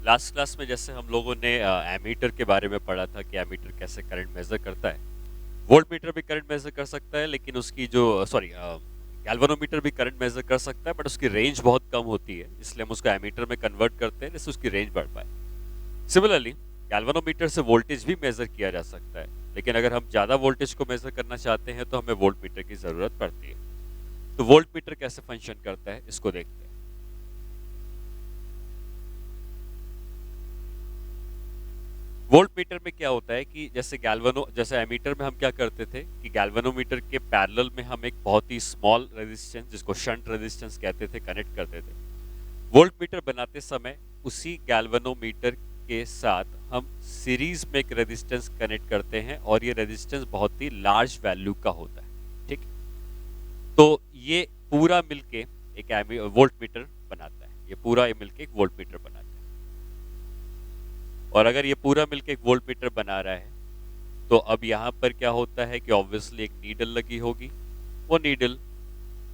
Last class में जैसे हम लोगों ने एमीटर के बारे में पढ़ा था कि एमीटर कैसे करंट मेजर करता है। वोल्ट मीटर भी करंट मेजर कर सकता है, लेकिन उसकी जो गैल्वेनोमीटर भी करंट मेजर कर सकता है, बट उसकी रेंज बहुत कम होती है, इसलिए हम उसको एमीटर में कन्वर्ट करते हैं जिससे उसकी रेंज बढ़ पाए। सिमिलरली गैल्वेनोमीटर से वोल्टेज भी मेजर किया जा सकता है, लेकिन अगर हम ज्यादा वोल्टेज को मेजर करना चाहते हैं तो हमें वोल्ट मीटर की जरूरत पड़ती है। तो वोल्ट मीटर कैसे फंक्शन करता है इसको देखते हैं। वोल्ट मीटर में क्या होता है कि जैसे एमीटर में हम क्या करते थे कि गैल्वेनोमीटर के पैरेलल में हम एक बहुत ही स्मॉल रेजिस्टेंस, जिसको शंट रेजिस्टेंस कहते थे, कनेक्ट करते थे। वोल्ट मीटर बनाते समय उसी गैल्वेनोमीटर के साथ हम सीरीज में एक रेजिस्टेंस कनेक्ट करते हैं, और ये रेजिस्टेंस बहुत ही लार्ज वैल्यू का होता है। ठीक, तो ये पूरा मिलके एक वोल्ट मीटर बनाता है। ये पूरा मिलके एक वोल्ट मीटर बनाता है। और अगर ये पूरा मिलके एक वोल्ट मीटर बना रहा है, तो अब यहाँ पर क्या होता है कि ऑब्वियसली एक नीडल लगी होगी। वो नीडल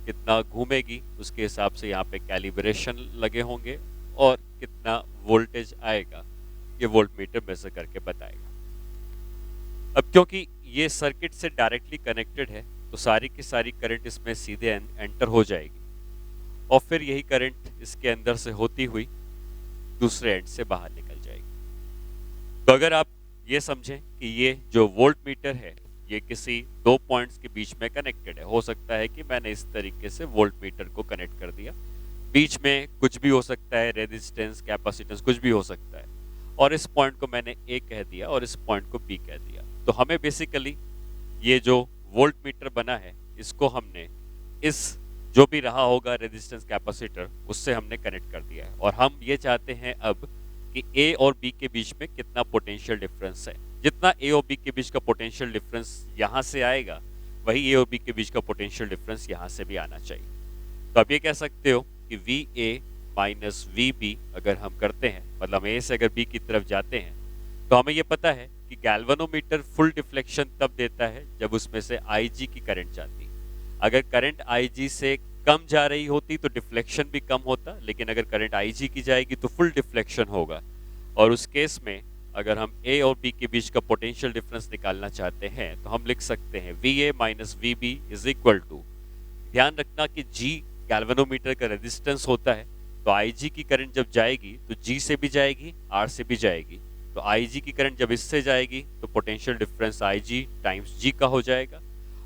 कितना घूमेगी उसके हिसाब से यहाँ पे कैलिब्रेशन लगे होंगे, और कितना वोल्टेज आएगा ये वोल्ट मीटर मेजर करके बताएगा। अब क्योंकि ये सर्किट से डायरेक्टली कनेक्टेड है, तो सारी की सारी करंट इसमें सीधे एंटर हो जाएगी, और फिर यही करंट इसके अंदर से होती हुई दूसरे एंड से बाहर निकल जाएगी। तो अगर आप ये समझें कि ये जो वोल्ट मीटर है ये किसी दो पॉइंट्स के बीच में कनेक्टेड है। हो सकता है कि मैंने इस तरीके से वोल्ट मीटर को कनेक्ट कर दिया, बीच में कुछ भी हो सकता है, रेजिस्टेंस, कैपेसिटेंस, कुछ भी हो सकता है, और इस पॉइंट को मैंने ए कह दिया और इस पॉइंट को बी कह दिया। तो हमें बेसिकली ये जो वोल्ट मीटर बना है इसको हमने इस जो भी रहा होगा रेजिस्टेंस, कैपेसिटर, उससे हमने कनेक्ट कर दिया है, और हम ये चाहते हैं अब कि ए और बी के बीच में कितना पोटेंशियल डिफरेंस है। जितना ए और बी के बीच का पोटेंशियल डिफरेंस यहाँ से आएगा, वही ए और बी के बीच का पोटेंशियल डिफरेंस यहाँ से भी आना चाहिए। तो आप ये कह सकते हो कि v a minus v b अगर हम करते हैं, मतलब ए से अगर बी की तरफ जाते हैं, तो हमें ये पता है कि गैल्वेनोमीटर फुल डिफ्लेक्शन तब देता है जब उसमें से आई जी की करंट जाती है। अगर करंट आई जी से कम जा रही होती तो डिफ्लेक्शन भी कम होता, लेकिन अगर करंट आई जी की जाएगी तो फुल डिफ्लेक्शन होगा। और उस केस में अगर हम ए और बी के बीच का पोटेंशियल डिफरेंस निकालना चाहते हैं, तो हम लिख सकते हैं v a minus v b is equal to, ध्यान रखना कि जी गैल्वेनोमीटर का रेजिस्टेंस होता है, तो आई जी की करंट जब जाएगी तो जी से भी जाएगी, आर से भी जाएगी। तो आई जी की करंट जब इससे जाएगी तो potential difference I ji times G का हो जाएगा,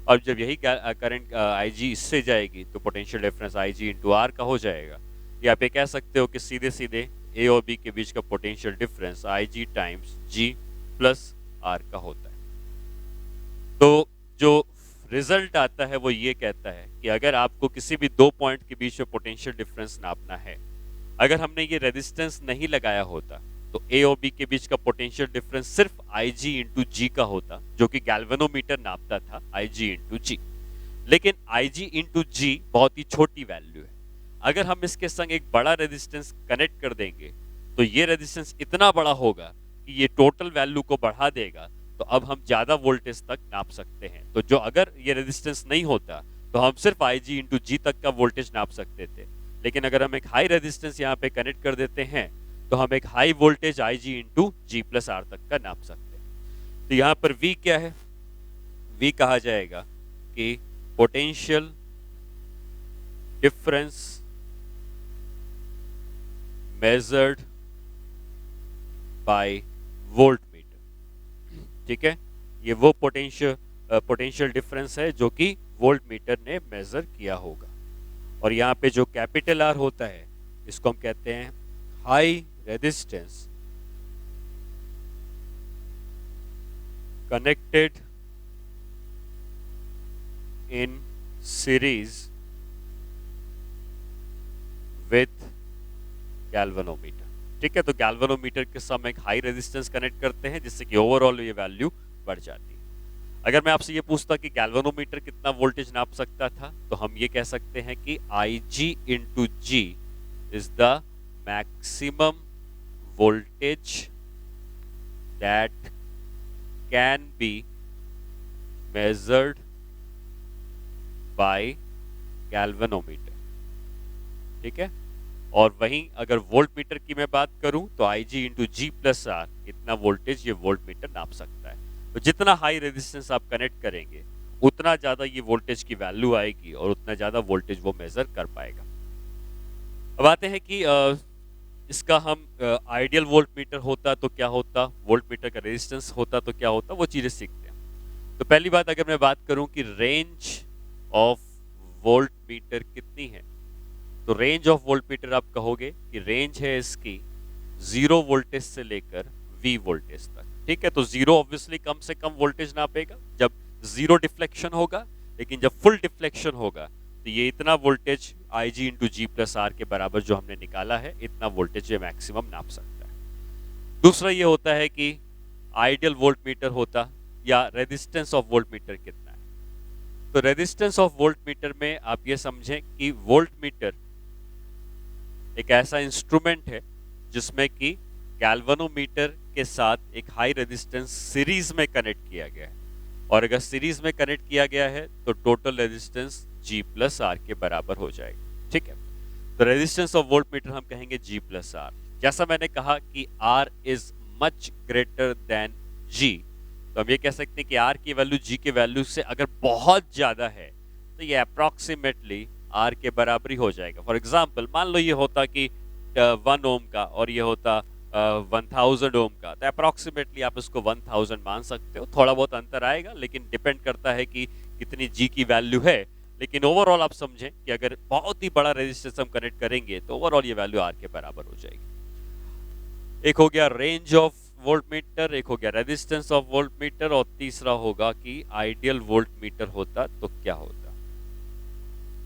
और जब यही करंट आई जी इससे जाएगी तो potential difference I ji into r का हो जाएगा। या आप ये कह सकते हो कि सीधे सीधे ए और बी के बीच का potential difference I ji times ji plus r का होता है। तो जो रिजल्ट आता है वो ये कहता है कि अगर आपको किसी भी दो पॉइंट के बीच में पोटेंशियल डिफरेंस नापना है, अगर हमने ये रेजिस्टेंस नहीं लगाया होता तो ए और बी के बीच का पोटेंशियल डिफरेंस सिर्फ आई जी इंटू जी का होता, जो कि गैल्वेनोमीटर नापता था आई जी इंटू जी। लेकिन आई जी इंटू जी बहुत ही छोटी वैल्यू है। अगर हम इसके संग एक बड़ा रेजिस्टेंस कनेक्ट कर देंगे तो ये रेजिस्टेंस इतना बड़ा होगा कि ये टोटल वैल्यू को बढ़ा देगा, तो अब हम ज्यादा वोल्टेज तक नाप सकते हैं। तो जो अगर ये रेजिस्टेंस नहीं होता तो हम सिर्फ आई जी इंटू जी तक का वोल्टेज नाप सकते थे, लेकिन अगर हम एक हाई रेजिस्टेंस यहाँ पे कनेक्ट कर देते हैं तो हम एक high voltage I ji into g plus r तक का नाप सकते हैं। तो यहाँ पर वी क्या है? वी कहा जाएगा कि potential difference measured by volt meter. ठीक है, ये वो पोटेंशियल डिफरेंस है जो कि वोल्ट मीटर ने मेजर किया होगा। और यहाँ पे जो कैपिटल आर होता है इसको हम कहते हैं high resistance connected in series with galvanometer. ठीक है, तो गैल्वेनोमीटर के साथ हम एक हाई रेजिस्टेंस कनेक्ट करते हैं जिससे कि ओवरऑल ये वैल्यू बढ़ जाती है। अगर मैं आपसे ये पूछता कि गैल्वेनोमीटर कितना वोल्टेज नाप सकता था, तो हम ये कह सकते हैं कि I ji into G is the maximum voltage that can be measured by galvanometer. ठीक है, और वहीं अगर वोल्ट मीटर की मैं बात करूं तो आई जी इंटू जी प्लस आर, इतना वोल्टेज ये वोल्ट मीटर नाप सकता है। तो जितना हाई रेजिस्टेंस आप कनेक्ट करेंगे उतना ज़्यादा ये वोल्टेज की वैल्यू आएगी और उतना ज़्यादा वोल्टेज वो मेज़र कर पाएगा। अब आते हैं कि इसका हम आइडियल वोल्ट मीटर होता तो क्या होता, वोल्ट मीटर का रेजिस्टेंस होता तो क्या होता, वो चीज़ें सीखते हैं। तो पहली बात अगर मैं बात करूं कि रेंज ऑफ वोल्ट मीटर कितनी है, तो रेंज ऑफ वोल्ट मीटर आप कहोगे कि रेंज है इसकी 0 वोल्टेज से लेकर V वोल्टेज तक। ठीक है, तो 0 ऑब्वियसली कम से कम वोल्टेज नापेगा जब 0 डिफ्लेक्शन होगा, लेकिन जब फुल डिफ्लेक्शन होगा तो ये इतना voltage I ji into g plus r के बराबर जो हमने निकाला है, इतना वोल्टेज ये मैक्सिमम नाप सकता है। दूसरा ये होता है कि आइडियल वोल्ट मीटर होता या रेजिस्टेंस ऑफ वोल्ट मीटर कितना है। तो रेजिस्टेंस ऑफ वोल्ट मीटर में आप ये समझें कि वोल्ट मीटर एक ऐसा इंस्ट्रूमेंट है जिसमें कि गैल्वेनोमीटर के साथ एक हाई रेजिस्टेंस सीरीज में कनेक्ट किया गया है, और अगर सीरीज में कनेक्ट किया गया है तो total resistance G plus r के बराबर हो जाएगा। ठीक है, तो रेजिस्टेंस ऑफ वोल्ट मीटर हम कहेंगे G प्लस आर। जैसा मैंने कहा कि R is much greater than G, तो हम ये कह सकते हैं कि R की वैल्यू G के वैल्यू से अगर बहुत ज्यादा है तो ये अप्रोक्सीमेटली R के बराबर ही हो जाएगा। फॉर एग्जाम्पल मान लो ये होता कि 1 ओम का और ये होता 1000 ओम का, तो अप्रोक्सीमेटली आप इसको 1000 मान सकते हो। थोड़ा बहुत अंतर आएगा लेकिन डिपेंड करता है कि कितनी G की वैल्यू है, लेकिन ओवरऑल आप समझें कि अगर बहुत ही बड़ा रेजिस्टेंस हम कनेक्ट करेंगे तो ओवरऑल ये वैल्यू R के बराबर हो जाएगी। एक हो गया रेंज ऑफ वोल्ट मीटर, एक हो गया रेजिस्टेंस ऑफ वोल्ट मीटर, और तीसरा होगा कि आइडियल वोल्ट मीटर होता तो क्या होता।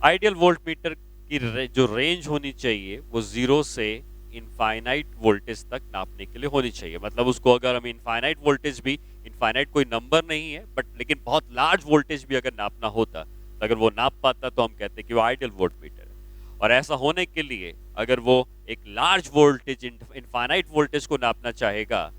आइडियल वोल्ट मीटर की जो रेंज होनी चाहिए वो 0 से इनफाइनाइट वोल्टेज तक नापने के लिए होनी चाहिए। मतलब उसको अगर हम इनफाइनाइट वोल्टेज भी, इनफाइनाइट कोई नंबर नहीं है बट लेकिन बहुत लार्ज वोल्टेज भी अगर नापना होता, तो अगर वो नाप पाता तो हम कहते हैं कि वो आइडियल वोल्ट मीटर है। और ऐसा होने के लिए अगर वो एक लार्ज वोल्टेज, इनफाइनाइट वोल्टेज को नापना चाहेगा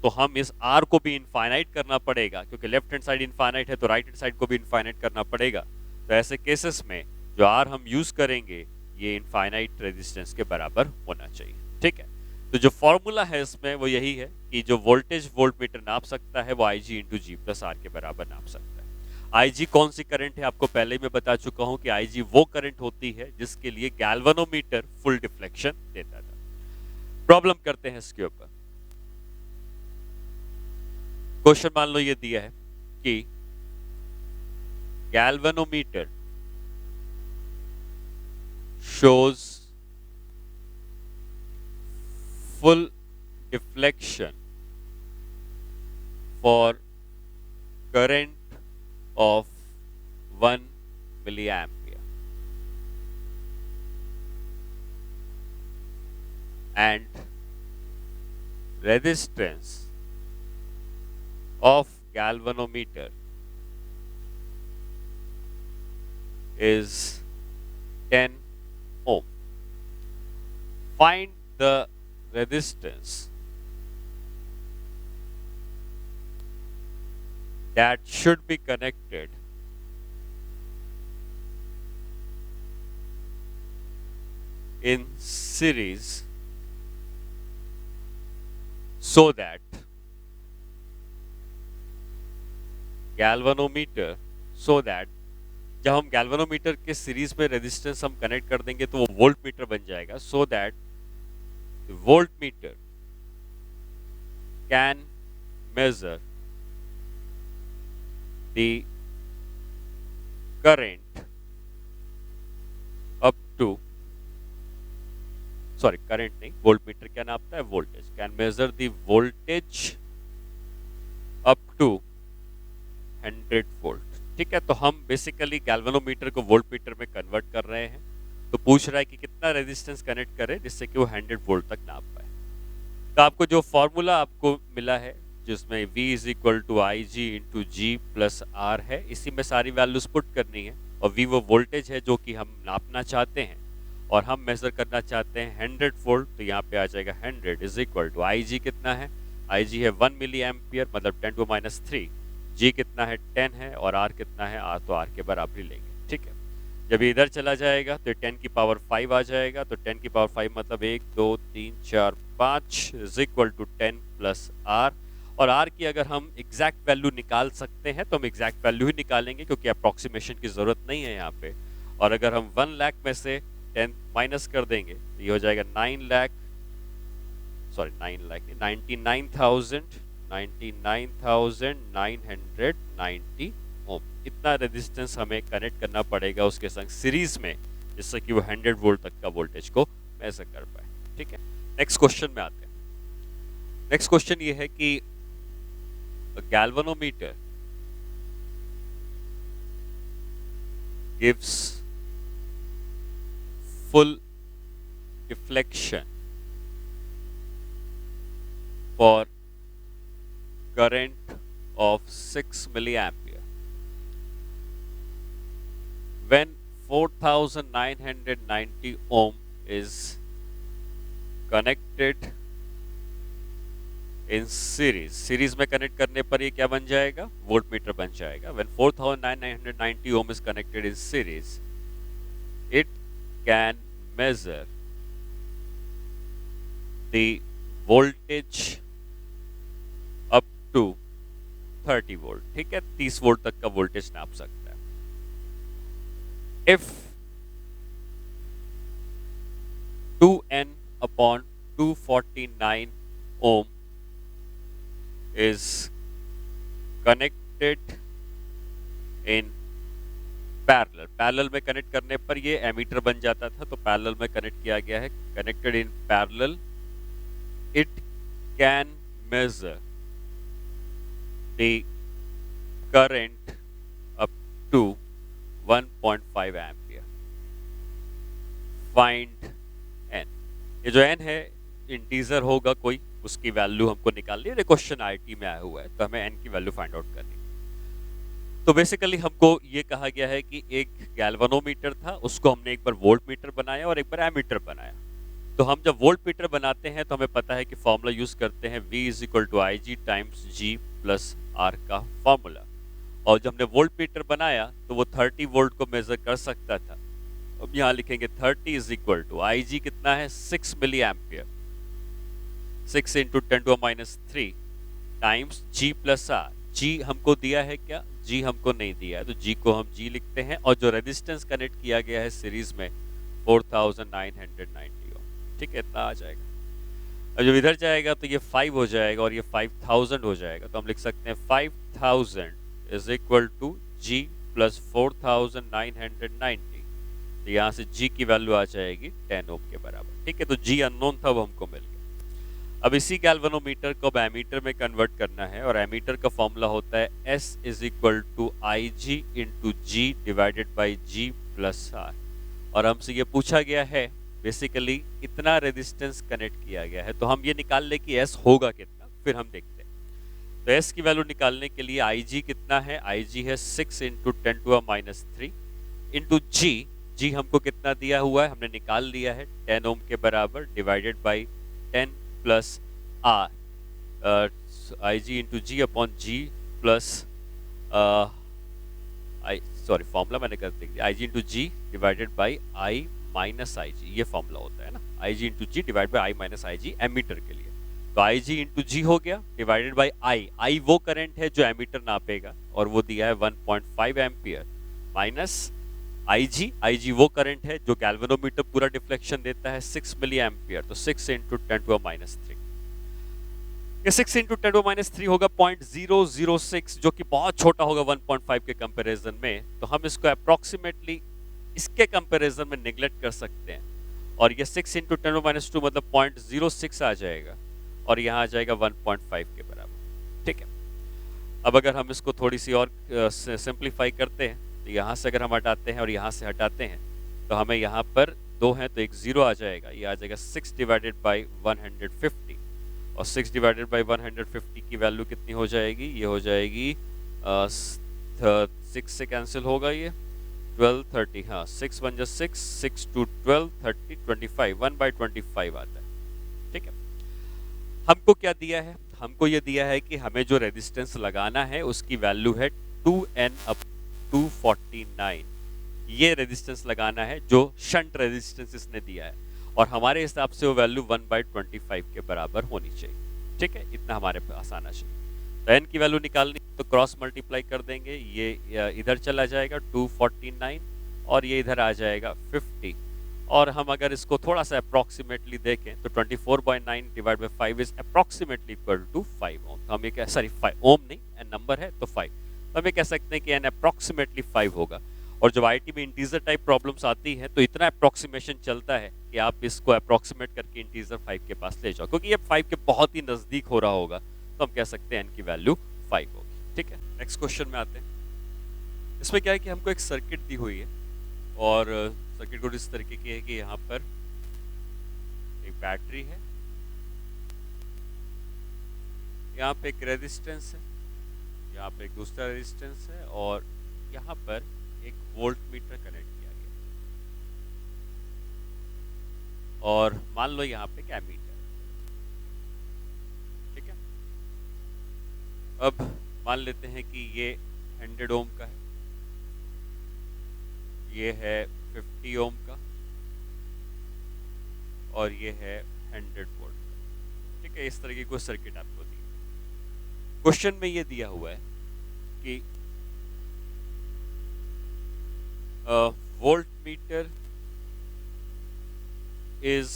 तो हम इस R को भी इनफाइनाइट करना पड़ेगा, क्योंकि लेफ्ट हैंड साइड इनफाइनाइट है तो राइट हैंड साइड को भी इनफाइनाइट करना पड़ेगा। तो ऐसे केसेस में जो R हम यूज करेंगे ये इनफाइनाइट रेजिस्टेंस के बराबर होना चाहिए। ठीक है, तो जो फॉर्मूला है इसमें वो यही है कि जो वोल्टेज वोल्ट मीटर नाप सकता है वो IG into g plus r के बराबर नाप सकता है। IG कौन सी करंट है आपको पहले ही मैं बता चुका हूं कि IG वो करंट होती है जिसके लिए गैल्वेनोमीटर फुल डिफ्लेक्शन देता था। प्रॉब्लम करते हैं इसके ऊपर। क्वेश्चन मान लो ये दिया है कि galvanometer shows full deflection for current of 1 milliampere and resistance of galvanometer is 10 ohm. Find the resistance that should be connected in series so that galvanometer, so that जब हम गैल्वेनोमीटर के सीरीज में resistance हम connect कर देंगे तो वो volt meter बन जाएगा, so that voltmeter can measure the current up to, sorry current नहीं, वोल्ट मीटर क्या नापता है, voltage, can measure the voltage up to 100 volt. ठीक है, तो हम बेसिकली गैल्वेनोमीटर को वोल्ट मीटर में कन्वर्ट कर रहे हैं, तो पूछ रहा है कि कितना रेजिस्टेंस कनेक्ट करें जिससे कि वो 100 वोल्ट तक नाप पाए। तो आपको जो फॉर्मूला आपको मिला है जिसमें V is equal to I ji into g plus r है, इसी में सारी वैल्यूज पुट करनी है, और V वो वोल्टेज है जो कि हम नापना चाहते हैं और हम मेजर करना चाहते हैं 100 वोल्ट। तो यहाँ पे आ जाएगा 100 is equal to I G कितना है, आई जी है 1 मिली एम्पियर, मतलब 10⁻³ G कितना है 10 है, और R कितना है, R तो R के बराबर ही लेंगे। ठीक है, जब ये इधर चला जाएगा तो 10 की पावर 5 आ जाएगा, तो 10 की पावर 5 मतलब 1 2 3 4 5 is equal to 10 plus r. और आर की अगर हम एग्जैक्ट वैल्यू निकाल सकते हैं तो हम एग्जैक्ट वैल्यू ही निकालेंगे, क्योंकि अप्रोक्सीमेशन की जरूरत नहीं है यहाँ पे। और अगर हम 1 लाख में से 10 माइनस कर देंगे तो ये हो जाएगा 9 लाख, सॉरी 9 लाख नहीं, 99,990 ओम। इतना रेजिस्टेंस हमें कनेक्ट करना पड़ेगा उसके संग सीरीज में, जिससे कि वो 100 वोल्ट तक का वोल्टेज को मेजर कर पाए। ठीक है, नेक्स्ट क्वेश्चन में आते हैं। नेक्स्ट क्वेश्चन ये है कि galvanometer gives full deflection for current of 6 milliampere when 4990 ohm is connected in series में कनेक्ट करने पर ये क्या बन जाएगा, वोल्टमीटर बन जाएगा। when 4990 ohm is connected in series, it can measure the voltage up to 30 volt. ठीक है, 30 वोल्ट तक का वोल्टेज नाप सकता है। If 2n upon 249 ohm is connected in parallel, parallel में कनेक्ट करने पर ये एमीटर बन जाता था, तो पैरेलल में कनेक्ट किया गया है। Connected in parallel, it can measure the current up to 1.5 ampere. Find n। ये जो n है इंटीजर होगा कोई, उसकी वैल्यू हमको निकालनी है। क्वेश्चन आईटी में आया हुआ है, तो हमें n की वैल्यू फाइंड आउट करनी है। तो बेसिकली हमको ये कहा गया है कि एक गैल्वेनोमीटर था, उसको हमने एक बार वोल्ट मीटर बनाया और एक बार एमीटर बनाया। तो हम जब वोल्ट मीटर बनाते हैं तो हमें पता है कि फॉर्मूला यूज करते हैं V is equal to I ji times ji plus r का फॉर्मूला। और जब हमने वोल्ट मीटर बनाया तो वो 30 वोल्ट को मेजर कर सकता था। अब यहाँ लिखेंगे 30 is equal to I G कितना है, 6 मिली एम्पियर, 6 इंटू 10⁻³ टाइम्स जी प्लस आर। जी हमको दिया है क्या, जी हमको नहीं दिया है, तो जी को हम जी लिखते हैं। और जो रेजिस्टेंस कनेक्ट किया गया है सीरीज में 4990 ओम। ठीक है, इतना आ जाएगा। अब जब इधर जाएगा तो ये 5 हो जाएगा और ये 5000 हो जाएगा, तो हम लिख सकते हैं 5000 is equal to g plus 4990। तो यहाँ से जी की वैल्यू आ जाएगी 10 ओम के बराबर। ठीक है, तो जी अननोन था, वो हमको मिल गया। अब इसी गैल्वेनोमीटर को अब एमीटर में कन्वर्ट करना है, और एमीटर का फॉर्मूला होता है S is equal to I ji into ji divided by g plus r. और हमसे ये पूछा गया है बेसिकली इतना रेजिस्टेंस कनेक्ट किया गया है, तो हम ये निकाल ले कि S होगा कितना, फिर हम देखते हैं। तो S की वैल्यू निकालने के लिए IG कितना है, IG है 6 इंटू 10⁻³ इंटू जी हमको कितना दिया हुआ है, हमने निकाल लिया है 10 ओम के बराबर, divided by 10 plus R, IG into G upon G plus sorry formula मैंने कर दिया, IG into ji divided by I minus I G, ये फॉर्मूला होता है ना, I ji into G divide by I minus I G ammeter के लिए। तो आई जी इंटू जी हो गया डिवाइडेड बाई आई वो करंट है जो एमीटर नापेगा, और वो दिया है 1.5 एम्पियर, माइनस आई जी वो करंट है जो गैल्वेनोमीटर पूरा डिफ्लेक्शन देता है 6 मिली एम्पियर, तो 6 इंटू 10⁻³ ये 6 इंटू 10⁻³ होगा 0.006, जो कि बहुत छोटा होगा 1.5 के कंपैरिजन में। तो हम इसको अप्रोक्सीमेटली इसके कंपैरिजन में नेग्लेक्ट कर सकते हैं, और ये 6 इंटू 10⁻² मतलब 0.06 आ जाएगा, और यहाँ आ जाएगा 1.5 के बराबर। ठीक है, अब अगर हम इसको थोड़ी सी और सिंप्लीफाई करते हैं, तो यहाँ से अगर हम हटाते हैं और यहाँ से हटाते हैं, तो हमें यहाँ पर 2 हैं तो एक 0 आ जाएगा, ये आ जाएगा 6 डिवाइडेड बाई 150, और 6 डिवाइडेड बाई 150 की वैल्यू कितनी हो जाएगी, ये हो जाएगी 6 से कैंसिल होगा, ये 12 30, हाँ 6 1 जा 6, 6 2 12 30 25, 1/25 आता है। ठीक है, हमको क्या दिया है, हमको ये दिया है कि हमें जो रेजिस्टेंस लगाना है उसकी वैल्यू है 2n अप 249 ये रेजिस्टेंस लगाना है जो शंट रेजिस्टेंस इसने दिया है, और हमारे हिसाब से वो वैल्यू 1/25 के बराबर होनी चाहिए। ठीक है, इतना हमारे पास आना चाहिए। तो एन की वैल्यू निकालनी तो क्रॉस मल्टीप्लाई कर देंगे, ये इधर चला जाएगा 249 और ये इधर आ जाएगा 50। और हम अगर इसको थोड़ा सा अप्रॉक्सीमेटली देखें तो 24/9 divide by 5 is approximately equal to 5 ohm. तो हम ये कह, सॉरी 5 ओम नहीं, एन नंबर है तो 5, तो हम ये कह सकते हैं कि एन अप्रॉक्सीमेटली 5 होगा। और जब आईटी में इंटीजर टाइप प्रॉब्लम्स आती हैं तो इतना अप्रॉक्सीमेशन चलता है कि आप इसको अप्रॉक्सीमेट करके इंटीजर 5 के पास ले जाओ, क्योंकि ये 5 के बहुत ही नजदीक हो रहा होगा, तो हम कह सकते हैं एन की वैल्यू 5 होगी। ठीक है, नेक्स्ट क्वेश्चन में आते हैं। इसमें क्या है कि हमको एक सर्किट दी हुई है, और सर्किट को इस तरीके की है कि यहाँ पर एक बैटरी है, यहाँ पे एक रेजिस्टेंस है, यहाँ पे एक दूसरा रेजिस्टेंस है, और यहाँ पर एक वोल्ट मीटर कनेक्ट किया गया, और मान लो यहाँ पे एक एमीटर। ठीक है, अब मान लेते हैं कि ये 100 ओम का है, ये है 50 ओम का, और ये है 100 वोल्ट का। ठीक है, इस तरह की कोई सर्किट आपको दी। क्वेश्चन में ये दिया हुआ है कि volt meter is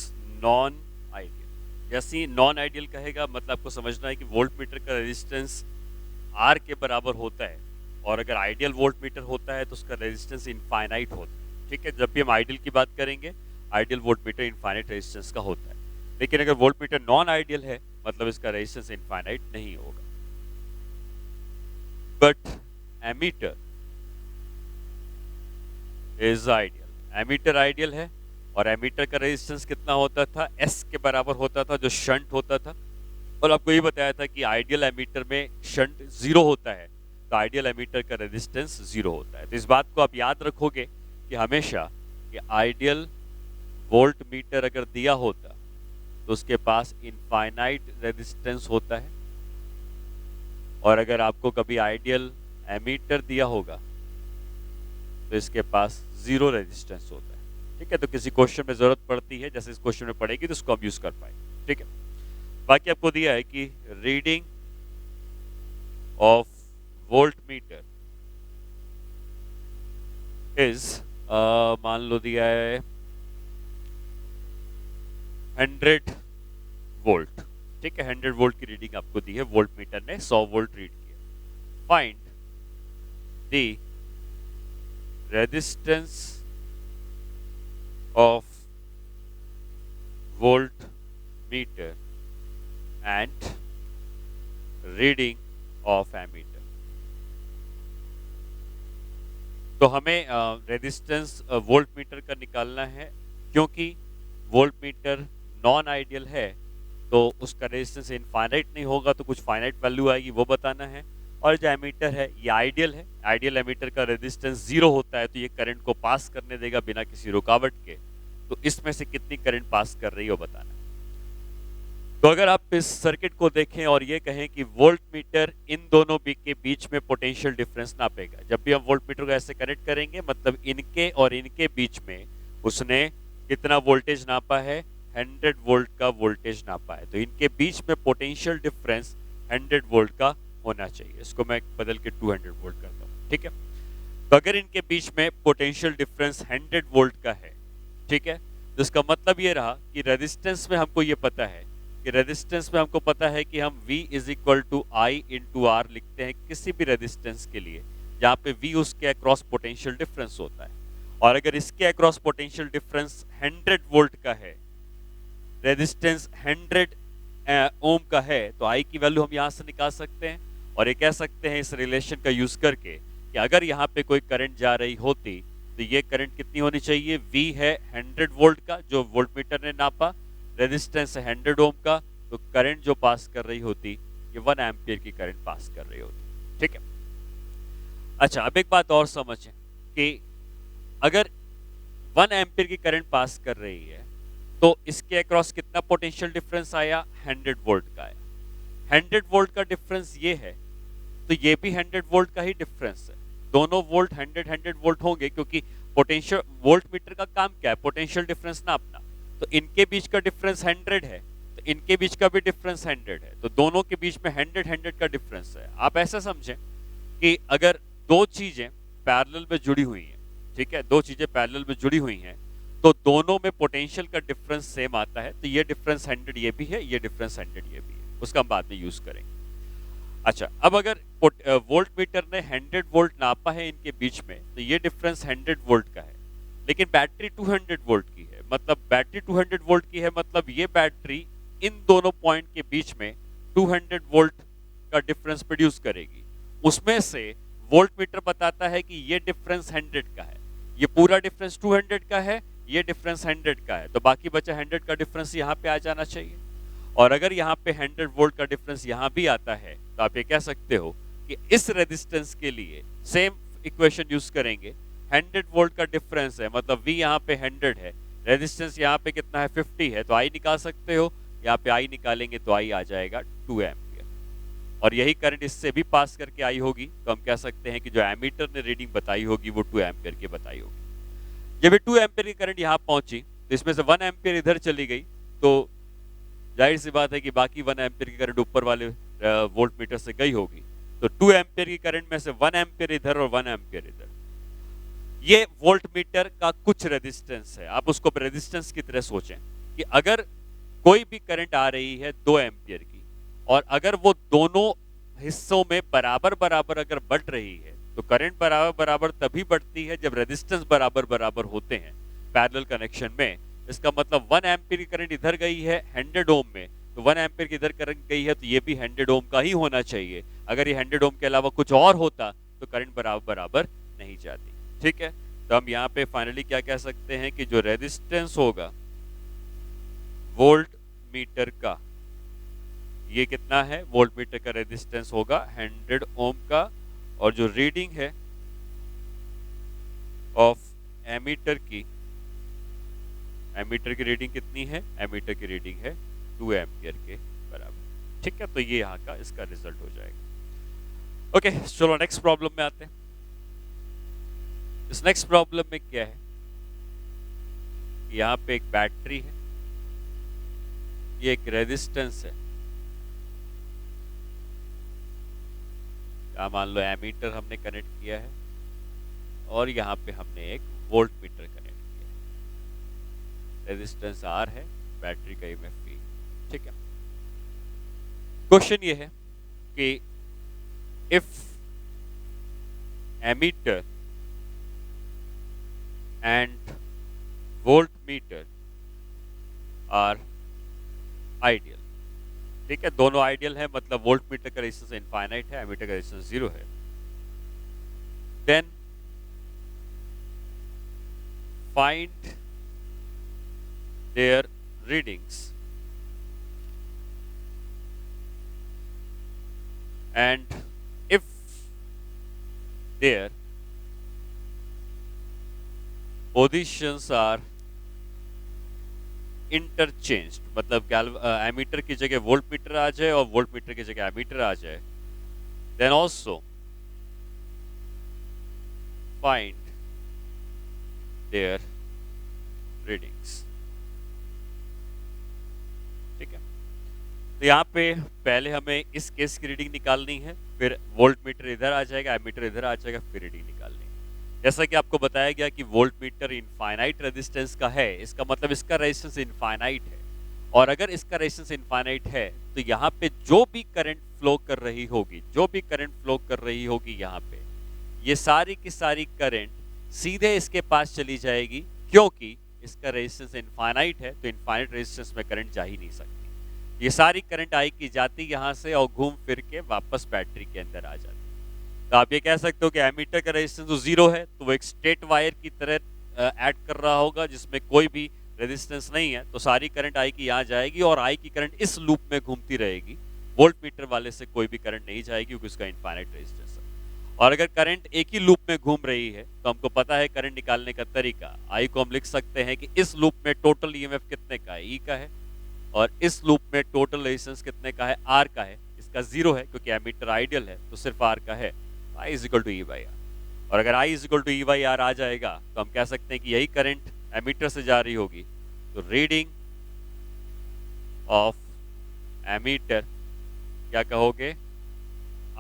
non ideal. जैसे ही नॉन आइडियल कहेगा मतलब आपको समझना है कि वोल्ट मीटर का रेजिस्टेंस आर के बराबर होता है, और अगर आइडियल वोल्ट मीटर होता है तो उसका रेजिस्टेंस इनफाइनाइट होता है। ठीक है, जब भी हम आइडियल की बात करेंगे, ideal volt meter infinite resistance का होता है, लेकिन अगर वोल्ट मीटर नॉन आइडियल है मतलब इसका रेजिस्टेंस इनफाइनाइट नहीं होगा। But ammeter is ideal. Ammeter ideal है, और एमीटर का रेजिस्टेंस कितना होता था, एस के बराबर होता था, जो शंट होता था। और आपको ये बताया था कि आइडियल एमीटर में शंट 0 होता है, तो आइडियल एमीटर का रेजिस्टेंस 0 होता है। तो इस बात को आप याद रखोगे कि हमेशा कि आइडियल वोल्ट मीटर अगर दिया होता तो उसके पास इनफाइनाइट रेजिस्टेंस होता है, और अगर आपको कभी आइडियल एमीटर दिया होगा तो इसके पास 0 रेजिस्टेंस होता है। ठीक है, तो किसी क्वेश्चन में जरूरत पड़ती है, जैसे इस क्वेश्चन में पड़ेगी, तो इसको हम यूज कर पाए। ठीक है, बाकी आपको दिया है कि reading of volt meter is, मान लो दिया है 100 वोल्ट। ठीक है, 100 वोल्ट की रीडिंग आपको दी है, वोल्ट मीटर ने 100 वोल्ट रीड किया। Find the resistance of voltmeter and reading of ammeter. तो हमें रेजिस्टेंस वोल्ट मीटर का निकालना है, क्योंकि वोल्ट मीटर नॉन आइडियल है तो उसका रेजिस्टेंस इनफाइनाइट नहीं होगा, तो कुछ फाइनाइट वैल्यू आएगी, वो बताना है। और जो एमीटर है ये आइडियल है, आइडियल एमीटर का रेजिस्टेंस 0 होता है, तो ये करंट को पास करने देगा बिना किसी रुकावट के। तो इसमें से कितनी करंट पास कर रही है वो बताना है। तो अगर आप इस सर्किट को देखें और ये कहें कि वोल्ट मीटर इन दोनों के बीच में पोटेंशियल डिफरेंस नापेगा, जब भी हम वोल्ट मीटर को ऐसे कनेक्ट करेंगे मतलब इनके और इनके बीच में उसने कितना वोल्टेज नापा है, 100 वोल्ट का वोल्टेज नापा है, तो इनके बीच में पोटेंशियल डिफरेंस 100 वोल्ट का होना चाहिए। इसको मैं बदल के 200 वोल्ट करता हूँ। ठीक है, तो अगर इनके बीच में पोटेंशियल डिफरेंस 100 वोल्ट का है, ठीक है, तो इसका मतलब ये रहा कि रेजिस्टेंस में हमको ये पता है कि रेजिस्टेंस में हमको पता है कि हम V is equal to I into r लिखते हैं किसी भी रेजिस्टेंस के लिए जहाँ पे V उसके अक्रॉस पोटेंशियल डिफरेंस होता है। और अगर इसके अक्रॉस पोटेंशियल डिफरेंस 100 वोल्ट का है, रेजिस्टेंस 100 ओम का है, तो I की वैल्यू हम यहाँ से निकाल सकते हैं और ये कह सकते हैं इस रिलेशन का यूज करके कि अगर यहाँ पे कोई करंट जा रही होती तो ये करंट कितनी होनी चाहिए, V है 100 वोल्ट का जो वोल्ट मीटर ने नापा, रेजिस्टेंस है 100 ओम का, तो करंट जो पास कर रही होती ये 1 एम्पियर की करंट पास कर रही होती। ठीक है, अच्छा अब एक बात और समझें कि अगर 1 एम्पियर की करंट पास कर रही है तो इसके अक्रॉस कितना पोटेंशियल डिफरेंस आया, 100 वोल्ट का आया। 100 वोल्ट का डिफरेंस ये है तो ये भी 100 वोल्ट का ही डिफरेंस है, दोनों वोल्ट 100 वोल्ट होंगे क्योंकि पोटेंशियल वोल्ट मीटर का काम क्या है? पोटेंशियल डिफरेंस नापना। तो इनके बीच का डिफरेंस 100 है, तो इनके बीच का भी डिफरेंस 100 है, तो दोनों के बीच में 100 का डिफरेंस है। आप ऐसा समझें कि अगर दो चीजें पैरेलल में जुड़ी हुई हैं, ठीक है, दो चीजें पैरेलल में जुड़ी हुई हैं, तो दोनों में पोटेंशियल का डिफरेंस सेम आता है। तो ये डिफरेंस 100 ये भी है, ये डिफरेंस 100 ये भी है, उसका हम बाद में यूज करेंगे। अच्छा, अब अगर वोल्ट मीटर ने 100 वोल्ट नापा है इनके बीच में, तो ये डिफरेंस 100 वोल्ट का है, लेकिन बैटरी 200 वोल्ट की है। मतलब बैटरी 200 वोल्ट की है, मतलब ये बैटरी इन दोनों पॉइंट के बीच में 200 वोल्ट का डिफरेंस प्रोड्यूस करेगी। उसमें से वोल्ट मीटर बताता है कि ये डिफरेंस 100 का है, ये पूरा डिफरेंस 200 का है, ये डिफरेंस 100 का है, तो बाकी बचा 100 का डिफरेंस यहाँ पे आ जाना चाहिए। और अगर यहाँ पे 100 वोल्ट का डिफरेंस यहाँ भी आता है, तो आप ये कह सकते हो कि इस रेजिस्टेंस के लिए सेम इक्वेशन यूज करेंगे। 100 वोल्ट का डिफरेंस है, मतलब V यहाँ पे 100 है, रेजिस्टेंस यहाँ पे कितना है 50 है, तो I निकाल सकते हो। यहाँ पे I निकालेंगे तो I आ जाएगा 2 एम्पियर, और यही करंट इससे भी पास करके आई होगी, तो हम कह सकते हैं कि जो एमीटर ने रीडिंग बताई होगी वो 2 एम्पियर की बताई होगी। जब ये 2 एम्पियर की करंट यहाँ पहुंची, तो इसमें से 1 एम्पियर इधर चली गई, तो जाहिर सी बात है कि बाकी 1 एम्पियर की करंट ऊपर वाले वोल्ट मीटर से गई होगी। तो 2 एम्पियर की करंट में से 1 एम्पियर इधर और 1 एम्पियर इधर, ये वोल्ट मीटर का कुछ रेजिस्टेंस है। आप उसको रेजिस्टेंस की तरह सोचें कि अगर कोई भी करंट आ रही है 2 एम्पियर की, और अगर वो दोनों हिस्सों में बराबर बराबर अगर बढ़ रही है, तो करंट बराबर बराबर तभी बढ़ती है जब रेजिस्टेंस बराबर बराबर होते हैं पैरेलल कनेक्शन में। इसका मतलब 1 एम्पियर की करंट इधर गई है 100 ओम में, तो 1 एम्पियर की इधर करंट गई है, तो ये भी 100 ओम का ही होना चाहिए। अगर ये 100 ओम के अलावा कुछ और होता तो करंट बराबर बराबर नहीं जाती। ठीक है, तो हम यहाँ पे फाइनली क्या कह सकते हैं कि जो रेजिस्टेंस होगा वोल्ट मीटर का, ये कितना है? वोल्ट मीटर का रेजिस्टेंस होगा 100 ओम का, और जो रीडिंग है ऑफ एमीटर की रीडिंग कितनी है? एमीटर की रीडिंग है 2 एम्पियर के बराबर। ठीक है, तो ये यहाँ का इसका रिजल्ट हो जाएगा। ओके, चलो नेक्स्ट प्रॉब्लम में आते हैं। इस नेक्स्ट प्रॉब्लम में क्या है, यहाँ पे एक बैटरी है, ये एक रेजिस्टेंस है, या मान लो एमीटर हमने कनेक्ट किया है, और यहाँ पे हमने एक वोल्ट मीटर कनेक्ट किया है। रेजिस्टेंस R है, बैटरी का EMF V। ठीक है, क्वेश्चन ये है कि if ammeter and voltmeter are ideal. ठीक है, दोनों आइडियल है, मतलब वोल्ट मीटर का रेजिस्टेंस इनफाइनाइट है, एमीटर का रेजिस्टेंस 0 है। Then find their readings and if their positions are interchanged, मतलब एमीटर की जगह वोल्ट मीटर आ जाए और वोल्ट मीटर की जगह एमीटर आ जाए। Then also find their readings. ठीक है, तो यहाँ पे पहले हमें इस केस की रीडिंग निकालनी है, फिर वोल्ट मीटर इधर आ जाएगा, एमीटर इधर आ जाएगा, फिर रीडिंग निकालनी है। जैसा कि आपको बताया गया कि वोल्ट मीटर इनफाइनाइट रेजिस्टेंस का है, इसका मतलब इसका रेजिस्टेंस इनफाइनाइट है, और अगर इसका रेजिस्टेंस इनफाइनाइट है तो यहाँ पे जो भी करंट फ्लो कर रही होगी यहाँ पे, ये सारी की सारी करंट सीधे इसके पास चली जाएगी, क्योंकि इसका रेजिस्टेंस इनफाइनाइट है, तो इनफाइनाइट रेजिस्टेंस में करंट जा ही नहीं सकती। ये सारी करंट आई की जाती यहाँ से और घूम फिर के वापस बैटरी के अंदर आ जाती। तो आप ये कह सकते हो कि एमीटर का रेजिस्टेंस जो 0 है, तो वो एक स्ट्रेट वायर की तरह ऐड कर रहा होगा जिसमें कोई भी रेजिस्टेंस नहीं है, तो सारी करंट आई की यहाँ जाएगी और आई की करंट इस लूप में घूमती रहेगी। वोल्ट मीटर वाले से कोई भी करंट नहीं जाएगी क्योंकि उसका इनफाइनाइट रेजिस्टेंस है। और अगर करंट एक ही लूप में घूम रही है तो हमको पता है करंट निकालने का तरीका। आई को हम लिख सकते हैं कि इस लूप में टोटल ईएमएफ कितने का है? E का है, और इस लूप में टोटल रेजिस्टेंस कितने का है? R का है। इसका 0 है क्योंकि एमीटर आइडियल है, तो सिर्फ R का है। I is equal to E by R। और अगर I is equal to E/R आ जाएगा तो हम कह सकते हैं कि यही करंट एमीटर से जा रही होगी। तो रीडिंग ऑफ एमीटर क्या कहोगे,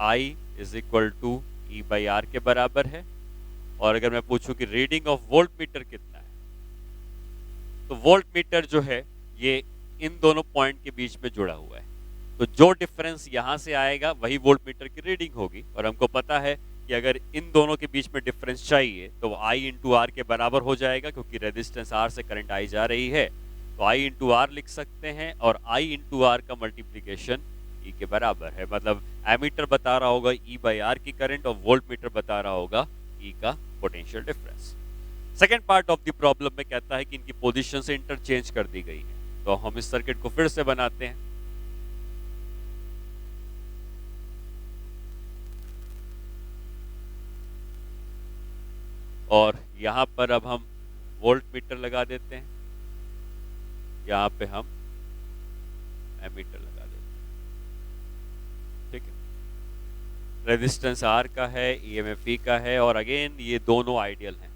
I is equal to E/R के बराबर है। और अगर मैं पूछूं कि रीडिंग ऑफ वोल्ट मीटर कितना है, तो वोल्ट मीटर जो है ये इन दोनों पॉइंट के बीच में जुड़ा हुआ है, तो जो डिफरेंस यहां से आएगा वही वोल्ट मीटर की रीडिंग होगी। और हमको पता है कि अगर इन दोनों के बीच में डिफरेंस चाहिए तो I इंटू आर के बराबर हो जाएगा, क्योंकि रेजिस्टेंस R से करंट आई जा रही है, तो I इंटू आर लिख सकते हैं, और I इंटू आर का मल्टीप्लीकेशन E के बराबर है। मतलब एमीटर बता रहा होगा E/R की करंट, और वोल्ट मीटर बता रहा होगा E का potential difference. Second part of the problem में कहता है कि इनकी पोजीशन से इंटरचेंज कर दी गई है। तो हम इस सर्किट को फिर से बनाते हैं। और यहां पर अब हम वोल्ट मीटर लगा देते हैं, यहां पे हम एमीटर लगा देते हैं। ठीक है, रेजिस्टेंस R का है, EMF E का है, और अगेन ये दोनों आइडियल हैं।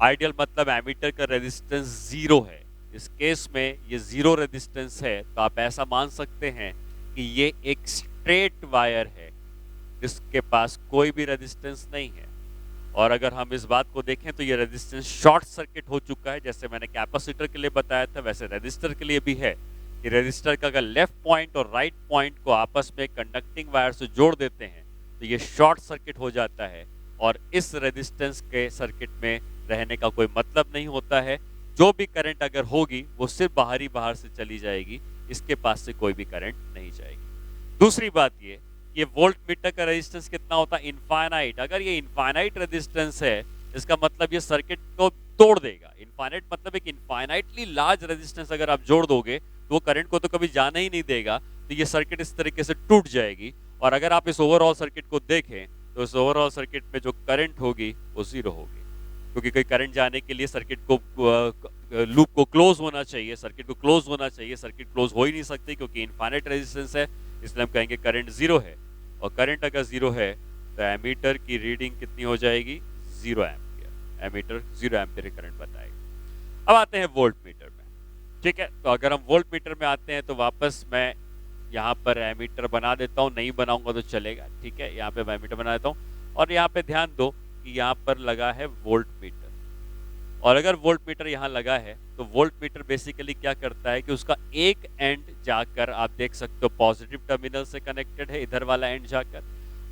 आइडियल मतलब एमीटर का रेजिस्टेंस 0 है। इस केस में ये 0 रेजिस्टेंस है, तो आप ऐसा मान सकते हैं कि ये एक स्ट्रेट वायर है जिसके पास कोई भी रेजिस्टेंस नहीं है। और अगर हम इस बात को देखें तो ये रेजिस्टेंस शॉर्ट सर्किट हो चुका है। जैसे मैंने कैपेसिटर के लिए बताया था, वैसे रेजिस्टर के लिए भी है कि रेजिस्टर का अगर लेफ्ट पॉइंट और राइट पॉइंट को आपस में कंडक्टिंग वायर से जोड़ देते हैं तो ये शॉर्ट सर्किट हो जाता है, और इस रेजिस्टेंस के सर्किट में रहने का कोई मतलब नहीं होता है। जो भी करंट अगर होगी वो सिर्फ बाहर से चली जाएगी, इसके पास से कोई भी करंट नहीं जाएगी। दूसरी बात ये वोल्ट मीटर का रेजिस्टेंस कितना होता है, इनफाइनाइट। अगर ये इनफाइनाइट रेजिस्टेंस है, इसका मतलब ये सर्किट को तोड़ देगा। इनफाइनाइट मतलब एक इनफाइनाइटली लार्ज रेजिस्टेंस अगर आप जोड़ दोगे तो वो करंट को तो कभी जाने ही नहीं देगा, तो ये सर्किट इस तरीके से टूट जाएगी। और अगर आप इस ओवरऑल सर्किट को देखें तो इस ओवरऑल सर्किट में जो करंट होगी वो 0 होगी, क्योंकि कोई करंट जाने के लिए सर्किट को लूप को क्लोज होना चाहिए, सर्किट को क्लोज होना चाहिए। सर्किट क्लोज हो ही नहीं सकती क्योंकि इनफाइनाइट रेजिस्टेंस है, इसलिए हम कहेंगे करंट 0 है। और करंट अगर 0 है तो एमीटर की रीडिंग कितनी हो जाएगी, 0 एम्पियर। एमीटर 0 एम्पियर करंट बताएगा। अब आते हैं वोल्ट मीटर में। ठीक है, तो अगर हम वोल्ट मीटर में आते हैं तो वापस मैं यहाँ पर एमीटर बना देता हूँ, नहीं बनाऊंगा तो चलेगा। ठीक है, यहाँ पे मैं एमीटर बना देता हूँ, और यहाँ पे ध्यान दो कि यहाँ पर लगा है वोल्ट मीटर। और अगर वोल्ट मीटर यहाँ लगा है तो वोल्ट मीटर बेसिकली क्या करता है कि उसका एक एंड जाकर, आप देख सकते हो पॉजिटिव टर्मिनल से कनेक्टेड है इधर वाला एंड जाकर,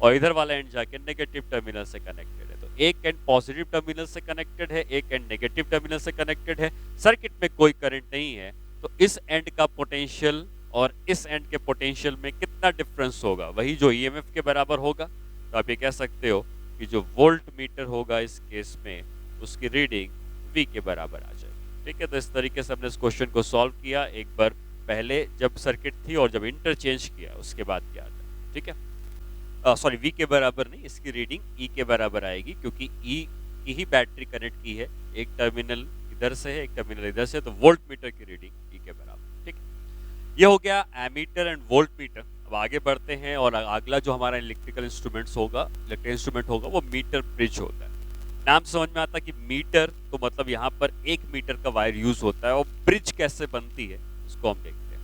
और इधर वाला एंड जाकर नेगेटिव टर्मिनल से कनेक्टेड है। तो एक एंड पॉजिटिव टर्मिनल से कनेक्टेड है, एक एंड नेगेटिव टर्मिनल से कनेक्टेड है। सर्किट में कोई करंट नहीं है, तो इस एंड का पोटेंशियल और इस एंड के पोटेंशियल में कितना डिफरेंस होगा, वही जो EMF के बराबर होगा। तो आप ये कह सकते हो कि जो वोल्ट मीटर होगा इस केस में, उसकी रीडिंग V के बराबर आ जाएगी। ठीक है, तो इस तरीके से हमने इस क्वेश्चन को सॉल्व किया। एक बार पहले जब सर्किट थी और जब इंटरचेंज किया उसके बाद किया था। ठीक है, सॉरी V के बराबर नहीं, इसकी रीडिंग E के बराबर आएगी, क्योंकि E की ही बैटरी कनेक्ट की है, एक टर्मिनल इधर से है, एक टर्मिनल इधर से, तो वोल्ट मीटर की रीडिंग E के बराबर। ठीक है, ये हो गया एमीटर एंड वोल्ट मीटर। अब आगे बढ़ते हैं, और अगला जो हमारा इलेक्ट्रिकल इंस्ट्रूमेंट होगा वो मीटर ब्रिज होता है। नाम समझ में आता है कि मीटर तो मतलब यहाँ पर 1 मीटर का वायर यूज होता है, और ब्रिज कैसे बनती है इसको हम देखते हैं।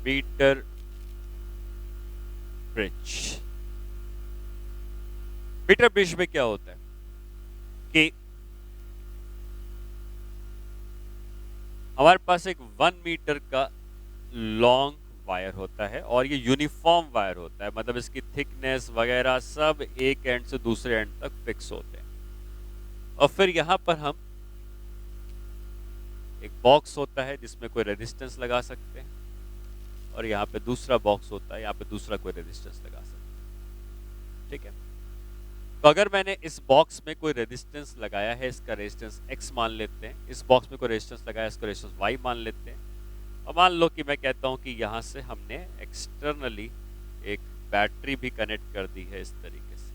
मीटर ब्रिज, मीटर ब्रिज में क्या होता है कि हमारे पास एक 1 मीटर का लॉन्ग वायर होता है, और ये यूनिफॉर्म वायर होता है, मतलब इसकी थिकनेस वगैरह सब एक एंड से दूसरे एंड तक फिक्स होते हैं। और फिर यहाँ पर हम एक बॉक्स होता है जिसमें कोई रेजिस्टेंस लगा सकते हैं, और यहाँ पे दूसरा बॉक्स होता है, यहाँ पे दूसरा कोई रेजिस्टेंस लगा सकते हैं। ठीक है, तो अगर मैंने इस बॉक्स में कोई रेजिस्टेंस लगाया है, इसका रेजिस्टेंस X मान लेते हैं, इस बॉक्स में कोई रेजिस्टेंस लगाया है, इसका रेजिस्टेंस Y मान लेते हैं, और मान लो कि मैं कहता हूं कि यहां से हमने एक्सटर्नली एक बैटरी भी कनेक्ट कर दी है इस तरीके से।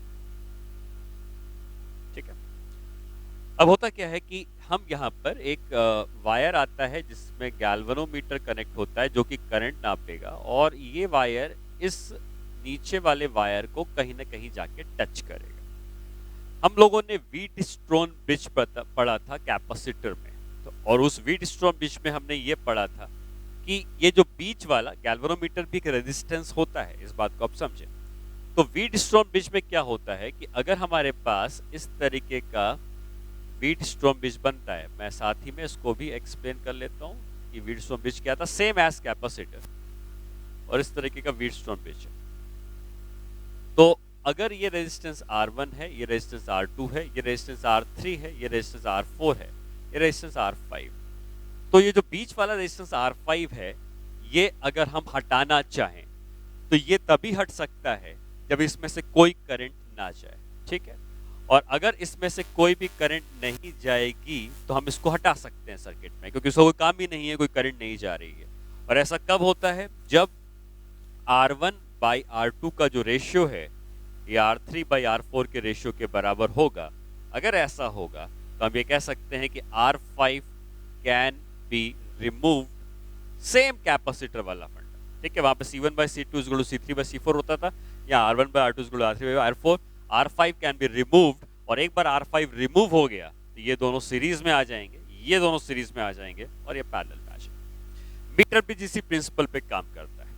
ठीक है, अब होता क्या है कि हम यहाँ पर एक वायर आता है जिसमें गैल्वेनोमीटर कनेक्ट होता है जो कि करंट नापेगा, और ये वायर इस नीचे वाले वायर को कहीं ना कहीं जाके टच करेगा। हम लोगों ने व्हीटस्टोन ब्रिज पढ़ा था कैपेसिटर में। तो और उस व्हीटस्टोन ब्रिज में हमने ये पढ़ा था कि ये जो बीच वाला गैल्वेनोमीटर भी एक रेजिस्टेंस होता है, इस बात को आप समझें। तो व्हीटस्टोन ब्रिज में क्या होता है कि अगर हमारे पास इस तरीके का व्हीटस्टोन ब्रिज बनता है, मैं साथ ही में इसको भी एक्सप्लेन कर लेता हूँ कि व्हीटस्टोन ब्रिज क्या था। सेम एज कैपेसिटर और इस तरीके का व्हीटस्टोन ब्रिज है। तो अगर ये रेजिस्टेंस R1 है, ये रेजिस्टेंस R2 है, ये रेजिस्टेंस R3 है, ये रेजिस्टेंस R4 है, ये रेजिस्टेंस R5, तो ये जो बीच वाला रेजिस्टेंस R5 है, ये अगर हम हटाना चाहें तो ये तभी हट सकता है जब इसमें से कोई करंट ना जाए, ठीक है। और अगर इसमें से कोई भी करंट नहीं जाएगी तो हम इसको हटा सकते हैं सर्किट में, क्योंकि उसका कोई काम ही नहीं है, कोई करंट नहीं जा रही है। और ऐसा कब होता है? जब R1/R2 का जो रेशियो है ये R3/R4 के रेशियो के बराबर होगा। अगर ऐसा होगा तो हम ये कह सकते हैं कि R5 can be removed, same capacitor वाला फंडा, ठीक है। वहां पे C1/C2 C3/C4 होता था, यहाँ R1/R2 R3/R4। R5 can be removed, और एक बार R5 रिमूव हो गया तो ये दोनों सीरीज में आ जाएंगे, ये दोनों सीरीज में आ जाएंगे और ये पैरेलल में आ जाएंगे। मीटर भी इसी प्रिंसिपल पे काम करता है।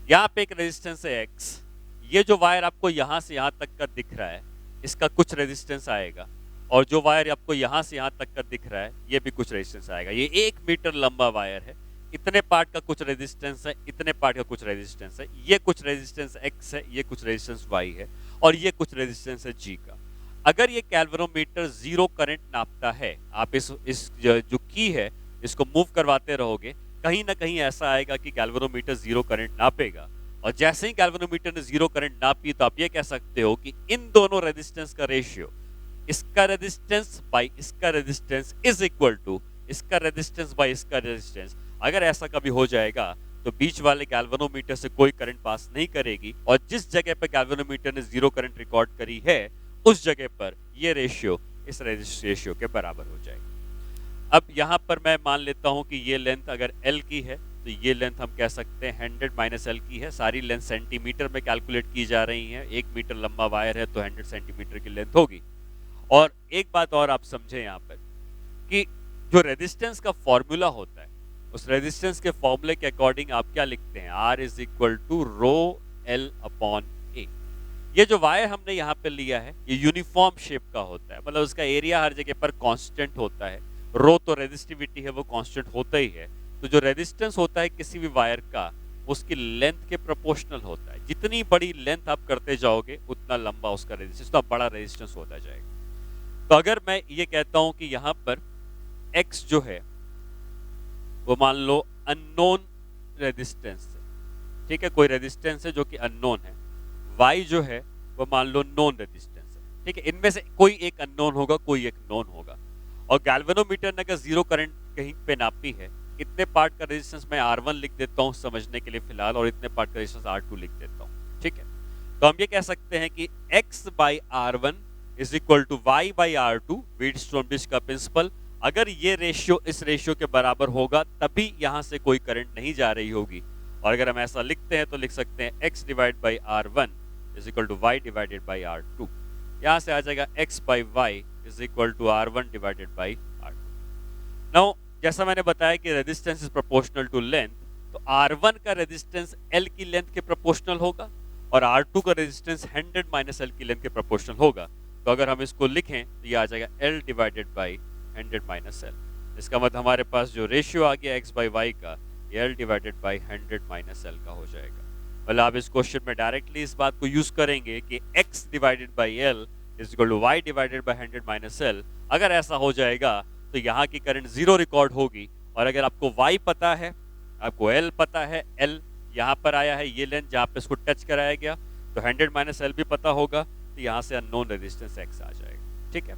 यहाँ पे एक रेजिस्टेंस है X, ये जो वायर आपको यहाँ से यहाँ तक का दिख रहा है, इसका कुछ रेजिस्टेंस आएगा, और जो वायर आपको यहाँ से यहाँ तक का दिख रहा है, ये भी कुछ रेजिस्टेंस आएगा। ये 1 मीटर लंबा वायर है, इतने पार्ट का कुछ रेजिस्टेंस है, इतने पार्ट का कुछ रेजिस्टेंस है, ये कुछ रेजिस्टेंस X है, ये कुछ रेजिस्टेंस Y है, और ये कुछ रेजिस्टेंस है G का। अगर ये गैल्वेनोमीटर जीरो करंट नापता है, आप इस जो की है इसको मूव करवाते रहोगे, कहीं ना कहीं ऐसा आएगा कि गैल्वेनोमीटर जीरो करंट नापेगा। और जैसे ही गैल्वेनोमीटर ने जीरो करंट नापी तो आप ये कह सकते हो कि इन दोनों रेजिस्टेंस का रेशियो, इसका रेजिस्टेंस बाय इसका रेजिस्टेंस इज इक्वल टू इसका रेजिस्टेंस बाय इसका रेजिस्टेंस। अगर ऐसा कभी हो जाएगा तो बीच वाले गैल्वेनोमीटर से कोई करंट पास नहीं करेगी, और जिस जगह पर गैल्वेनोमीटर ने जीरो करंट रिकॉर्ड करी है उस जगह पर ये रेशियो इस रेशियो के बराबर हो जाएगी। अब यहाँ पर मैं मान लेता हूँ कि ये लेंथ अगर L की है तो ये लेंथ हम कह सकते हैं 100 - L की है। सारी लेंथ सेंटीमीटर में कैलकुलेट की जा रही है। 1 मीटर लंबा वायर है तो 100 सेंटीमीटर की लेंथ होगी। और एक बात और आप समझें यहाँ पर कि जो रेजिस्टेंस का फॉर्मूला होता है, उस रेजिस्टेंस के फॉर्मूले के अकॉर्डिंग आप क्या लिखते हैं? R is equal to ρL/A। ये जो वायर हमने यहाँ पे लिया है ये यूनिफॉर्म शेप का होता है, मतलब उसका एरिया हर जगह पर कांस्टेंट होता है। रो तो रेजिस्टिविटी है, वो कांस्टेंट होता ही है। तो जो रेजिस्टेंस होता है किसी भी वायर का, उसकी लेंथ के प्रोपोर्शनल होता है। जितनी बड़ी लेंथ आप करते जाओगे उतना लंबा उसका रेजिस्टेंस, उतना बड़ा रेजिस्टेंस होता जाएगा। तो अगर मैं ये कहता हूं कि यहाँ पर X जो है वो मान लो अननोन रेजिस्टेंस है, ठीक है, कोई रेजिस्टेंस है जो कि अननोन है। Y जो है वो मान लो नोन रेजिस्टेंस है, ठीक है। इनमें से कोई एक अननोन होगा, कोई एक नोन होगा। और गैल्वेनोमीटर ने अगर जीरो करंट कहीं पे नापी है, इतने पार्ट का रेजिस्टेंस मैं R1 लिख देता हूँ समझने के लिए फिलहाल, और इतने पार्ट का रेजिस्टेंस R2 लिख देता हूँ, ठीक है। तो हम ये कह सकते हैं कि X/R1 is equal to Y/R2, Wheatstone bridge का प्रिंसिपल। अगर ये रेशियो इस रेशियो के बराबर होगा तभी यहाँ से कोई करंट नहीं जा रही होगी। और अगर हम ऐसा लिखते हैं तो लिख सकते हैं X/R1 is equal to Y/R2। यहाँ से आ जाएगा X/Y is equal to R1/R2। Now जैसा मैंने बताया कि resistance is proportional to length, तो R1 का रेजिस्टेंस L की लेंथ के प्रोपोर्शनल होगा, और R2 का रेजिस्टेंस 100 - L की लेंथ के प्रोपोर्शनल होगा। तो अगर हम इसको लिखें तो ये आ जाएगा L/100 - L। इसका मतलब हमारे पास जो रेशियो आ गया X/Y का, ये L/100 - L का हो जाएगा। मतलब आप इस क्वेश्चन में डायरेक्टली इस बात को यूज करेंगे कि X/L is equal to Y/100 - L। अगर ऐसा हो जाएगा तो यहाँ की करंट जीरो रिकॉर्ड होगी। और अगर आपको Y पता है, आपको L पता है, L यहाँ पर आया है, ये लेंथ जहाँ पे इसको टच कराया गया, तो 100 - L भी पता होगा, तो यहाँ से अननोन रेजिस्टेंस X आ जाएगा, ठीक है।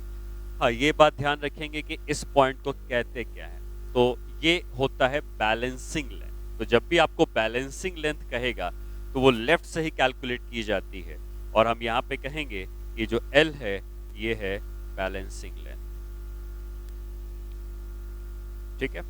हाँ, ये बात ध्यान रखेंगे कि इस पॉइंट को कहते क्या है। तो ये होता है बैलेंसिंग लेंथ। तो जब भी आपको बैलेंसिंग लेंथ कहेगा तो वो लेफ्ट से ही कैलकुलेट की जाती है, और हम यहाँ पे कहेंगे कि जो L है ये है बैलेंसिंग लेंथ, ठीक है।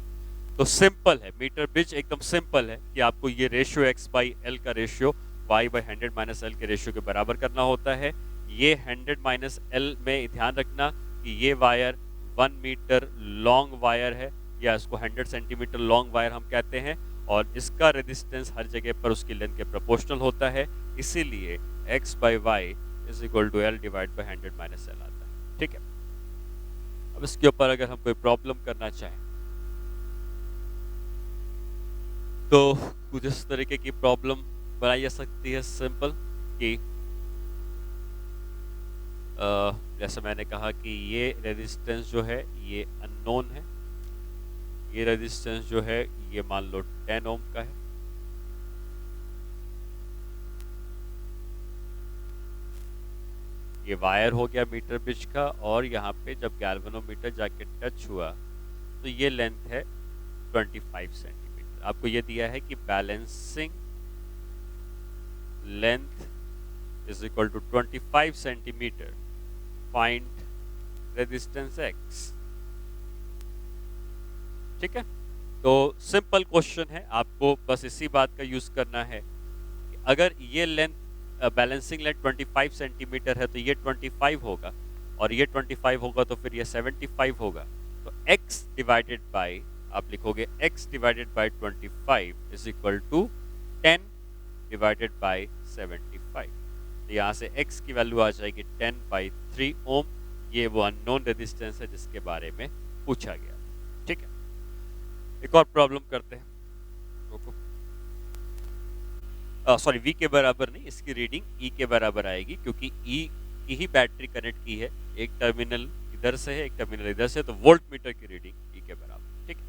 तो सिंपल है, मीटर ब्रिज एकदम सिंपल है कि आपको ये रेशियो X/L का रेशियो Y/100 - L के रेशियो के बराबर करना होता है। ये 100 माइनस एल में ध्यान रखना कि ये वायर 1 मीटर लॉन्ग वायर है, या इसको 100 सेंटीमीटर लॉन्ग वायर हम कहते हैं, और इसका रेजिस्टेंस हर जगह पर उसकी लेंथ के प्रोपोर्शनल होता है, इसीलिए x by y is equal to l divide by 100 minus l आता है। ठीक है, अब इसके ऊपर अगर हम कोई प्रॉब्लम करना चाहें तो कुछ इस तरीके की प्रॉब्लम बनाई जा सकती है सिंपल कि जैसे मैंने कहा कि ये रेजिस्टेंस जो है ये अननोन है, ये रेजिस्टेंस जो है ये मान लो 10 ओम का है, ये वायर हो गया मीटर ब्रिज का, और यहाँ पे जब गैल्वेनोमीटर जाके टच हुआ तो ये लेंथ है 25 सेंटीमीटर। आपको ये दिया है कि balancing length is equal to 25 centimetre, find resistance x। ठीक है, तो सिंपल क्वेश्चन है, आपको बस इसी बात का यूज करना है कि अगर ये लेंथ बैलेंसिंग लेंथ 25 सेंटीमीटर है तो ये 25 होगा, और ये 25 होगा तो फिर ये 75 होगा, तो x डिवाइडेड बाय, आप लिखोगे x divided by 25 is equal to 10 divided by 75। तो यहाँ से x की वैल्यू आ जाएगी 10/3 ओम। ये वो अननोन रेजिस्टेंस है जिसके बारे में पूछा गया। ठीक है, एक और प्रॉब्लम करते हैं। सॉरी, V के बराबर नहीं, इसकी रीडिंग E के बराबर आएगी, क्योंकि E की ही बैटरी कनेक्ट की है, एक टर्मिनल इधर से है, एक टर्मिनल इधर से, तो वोल्ट मीटर की रीडिंग E के बराबर। ठीक है,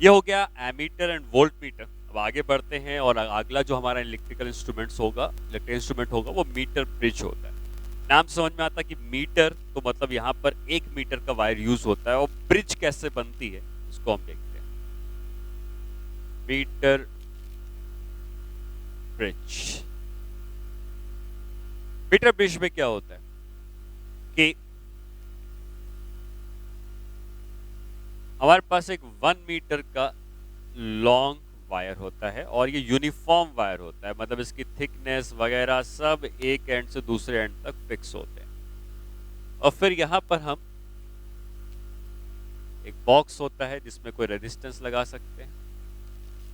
ये हो गया एमीटर एंड वोल्ट मीटर। अब आगे बढ़ते हैं, और अगला जो हमारा इलेक्ट्रिकल इंस्ट्रूमेंट्स होगा, इलेक्ट्रिकल इंस्ट्रूमेंट होगा, वो मीटर ब्रिज होता है। नाम समझ में आता है कि मीटर तो मतलब यहाँ पर 1 मीटर का वायर यूज होता है, और ब्रिज कैसे बनती है इसको हम देखते हैं। मीटर ब्रिज, मीटर ब्रिज में क्या होता है कि हमारे पास एक 1 मीटर का लॉन्ग वायर होता है, और ये यूनिफॉर्म वायर होता है, मतलब इसकी थिकनेस वगैरह सब एक एंड से दूसरे एंड तक फिक्स होते हैं। और फिर यहाँ पर हम एक बॉक्स होता है जिसमें कोई रेजिस्टेंस लगा सकते हैं,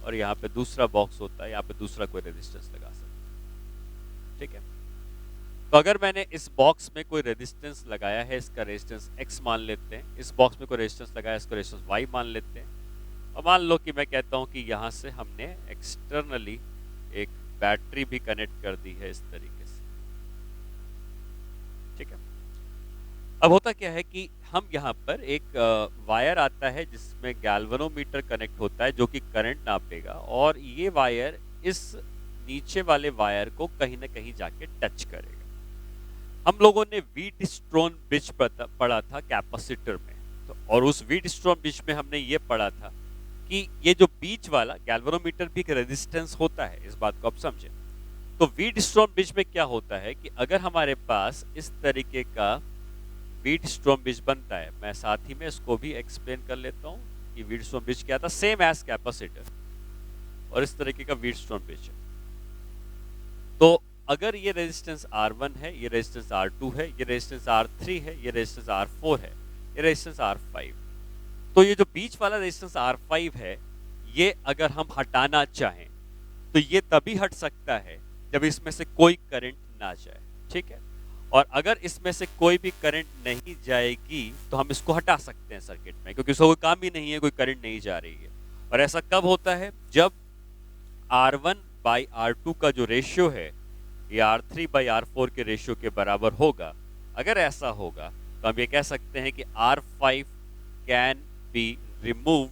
और यहाँ पे दूसरा बॉक्स होता है, यहाँ पे दूसरा कोई रेजिस्टेंस लगा सकते हैं। ठीक है, तो अगर मैंने इस बॉक्स में कोई रेजिस्टेंस लगाया है, इसका रेजिस्टेंस x मान लेते हैं, इस बॉक्स में कोई रेजिस्टेंस लगाया है, इसका रेजिस्टेंस y मान लेते हैं, और मान लो कि मैं कहता हूं कि यहाँ से हमने एक्सटर्नली एक बैटरी भी कनेक्ट कर दी है इस तरीके से। ठीक है, अब होता क्या है कि हम यहाँ पर एक वायर आता है जिसमें गैल्वेनोमीटर कनेक्ट होता है जो कि करंट नापेगा, और ये वायर इस नीचे वाले वायर को कहीं ना कहीं जाके टच करेगा। हम लोगों ने व्हीटस्टोन ब्रिज पढ़ा था कैपेसिटर में, तो और उस व्हीटस्टोन ब्रिज में हमने ये पढ़ा था कि ये जो बीच वाला गैल्वेनोमीटर भी एक रेजिस्टेंस होता है, इस बात को आप समझें। तो व्हीटस्टोन ब्रिज में क्या होता है कि अगर हमारे पास इस तरीके का व्हीटस्टोन ब्रिज बनता है, मैं साथ ही में इसको भी एक्सप्लेन कर लेता हूँ कि व्हीटस्टोन ब्रिज क्या था, सेम एज कैपेसिटर, और इस तरीके का व्हीटस्टोन ब्रिज है। तो अगर ये रेजिस्टेंस R1 है, ये रेजिस्टेंस R2 है, ये रेजिस्टेंस R3 है, ये रेजिस्टेंस R4 है, ये रेजिस्टेंस R5, तो ये जो बीच वाला रेजिस्टेंस R5 है, ये अगर हम हटाना चाहें तो ये तभी हट सकता है जब इसमें से कोई करंट ना जाए। ठीक है, और अगर इसमें से कोई भी करंट नहीं जाएगी तो हम इसको हटा सकते हैं सर्किट में, क्योंकि उसका कोई काम भी नहीं है, कोई करंट नहीं जा रही है। और ऐसा कब होता है, जब R1/R2 का जो रेशियो है ये R3/R4 के रेशियो के बराबर होगा। अगर ऐसा होगा तो हम ये कह सकते हैं कि R5 can be removed,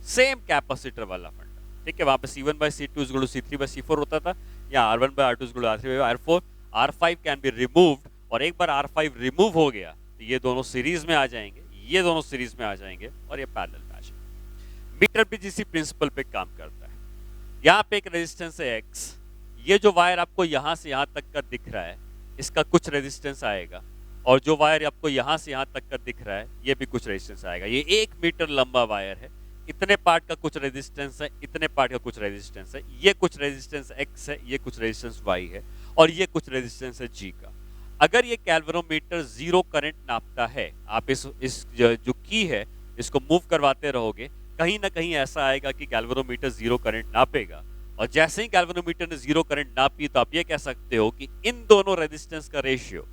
same capacitor वाला फंडा। ठीक है, वहां पे C1/C2 is equal to C3/C4 होता था, या R1/R2 is equal to R3/R4। R5 can be removed, और एक बार R5 रिमूव हो गया तो ये दोनों सीरीज में आ जाएंगे, ये दोनों सीरीज में आ जाएंगे, और ये पैरेलल में आ जाएंगे। मीटर भी इसी प्रिंसिपल पे काम करता है। यहाँ पे एक रेजिस्टेंस है X, ये जो वायर आपको यहाँ से यहाँ तक का दिख रहा है, इसका कुछ रेजिस्टेंस आएगा, और जो वायर आपको यहाँ से यहाँ तक का दिख रहा है, ये भी कुछ रेजिस्टेंस आएगा। ये 1 मीटर लंबा वायर है, इतने पार्ट का कुछ रेजिस्टेंस है, इतने पार्ट का कुछ रेजिस्टेंस है, ये कुछ रेजिस्टेंस X है, ये कुछ रेजिस्टेंस Y है, और ये कुछ रेजिस्टेंस है G का। अगर ये गैल्वेनोमीटर जीरो करंट नापता है, आप इस जो की है इसको मूव करवाते रहोगे, कहीं ना कहीं ऐसा आएगा कि गैल्वेनोमीटर जीरो करंट नापेगा। और जैसे ही गैल्वेनोमीटर ने जीरो करंट नापी तो आप ये कह सकते हो कि इन दोनों रेजिस्टेंस का रेशियो,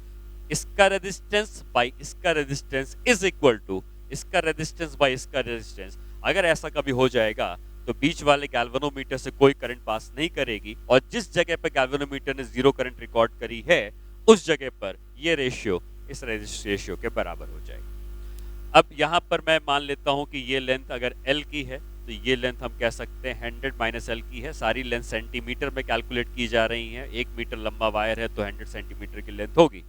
इसका रेजिस्टेंस बाय इसका रेजिस्टेंस इज इक्वल टू इसका रेजिस्टेंस बाय इसका रेजिस्टेंस। अगर ऐसा कभी हो जाएगा तो बीच वाले गैल्वेनोमीटर से कोई करंट पास नहीं करेगी, और जिस जगह पर गैल्वेनोमीटर ने जीरो करंट रिकॉर्ड करी है उस जगह पर ये रेशियो इस रेशियो के बराबर हो जाएगी। अब यहाँ पर मैं मान लेता हूँ कि ये लेंथ अगर L की है तो ये लेंथ हम कह सकते हैं 100 माइनस L की है। सारी लेंथ सेंटीमीटर में कैलकुलेट की जा रही है। 1 मीटर लंबा वायर है तो 100 सेंटीमीटर की लेंथ होगी।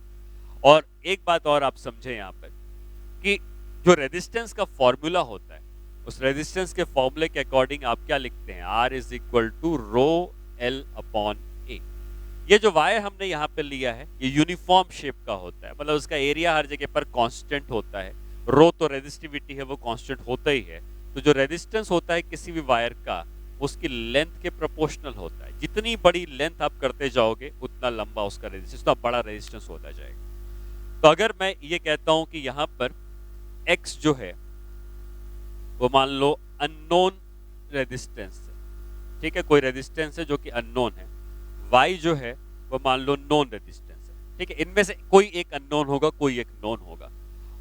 और एक बात और आप समझे यहाँ पर कि जो रेजिस्टेंस का फॉर्मूला होता है, उस रेजिस्टेंस के फॉर्मूले के अकॉर्डिंग आप क्या लिखते हैं, R is equal to rho L upon A। ये जो वायर हमने यहाँ पे लिया है ये यूनिफॉर्म शेप का होता है, मतलब उसका एरिया हर जगह पर कांस्टेंट होता है। रो तो रेजिस्टिविटी है, वो कांस्टेंट होता ही है। तो जो रेजिस्टेंस होता है किसी भी वायर का, उसकी लेंथ के प्रोपोर्शनल होता है। जितनी बड़ी लेंथ आप करते जाओगे उतना लंबा उसका रेजिस्टेंस, उतना बड़ा रेजिस्टेंस होता जाएगा। तो अगर मैं ये कहता हूं कि यहाँ पर X जो है वो मान लो अननोन रेजिस्टेंस है, ठीक है, कोई रेजिस्टेंस है जो कि अननोन है। Y जो है वो मान लो नोन रेजिस्टेंस है, ठीक है। इनमें से कोई एक अननोन होगा, कोई एक नोन होगा।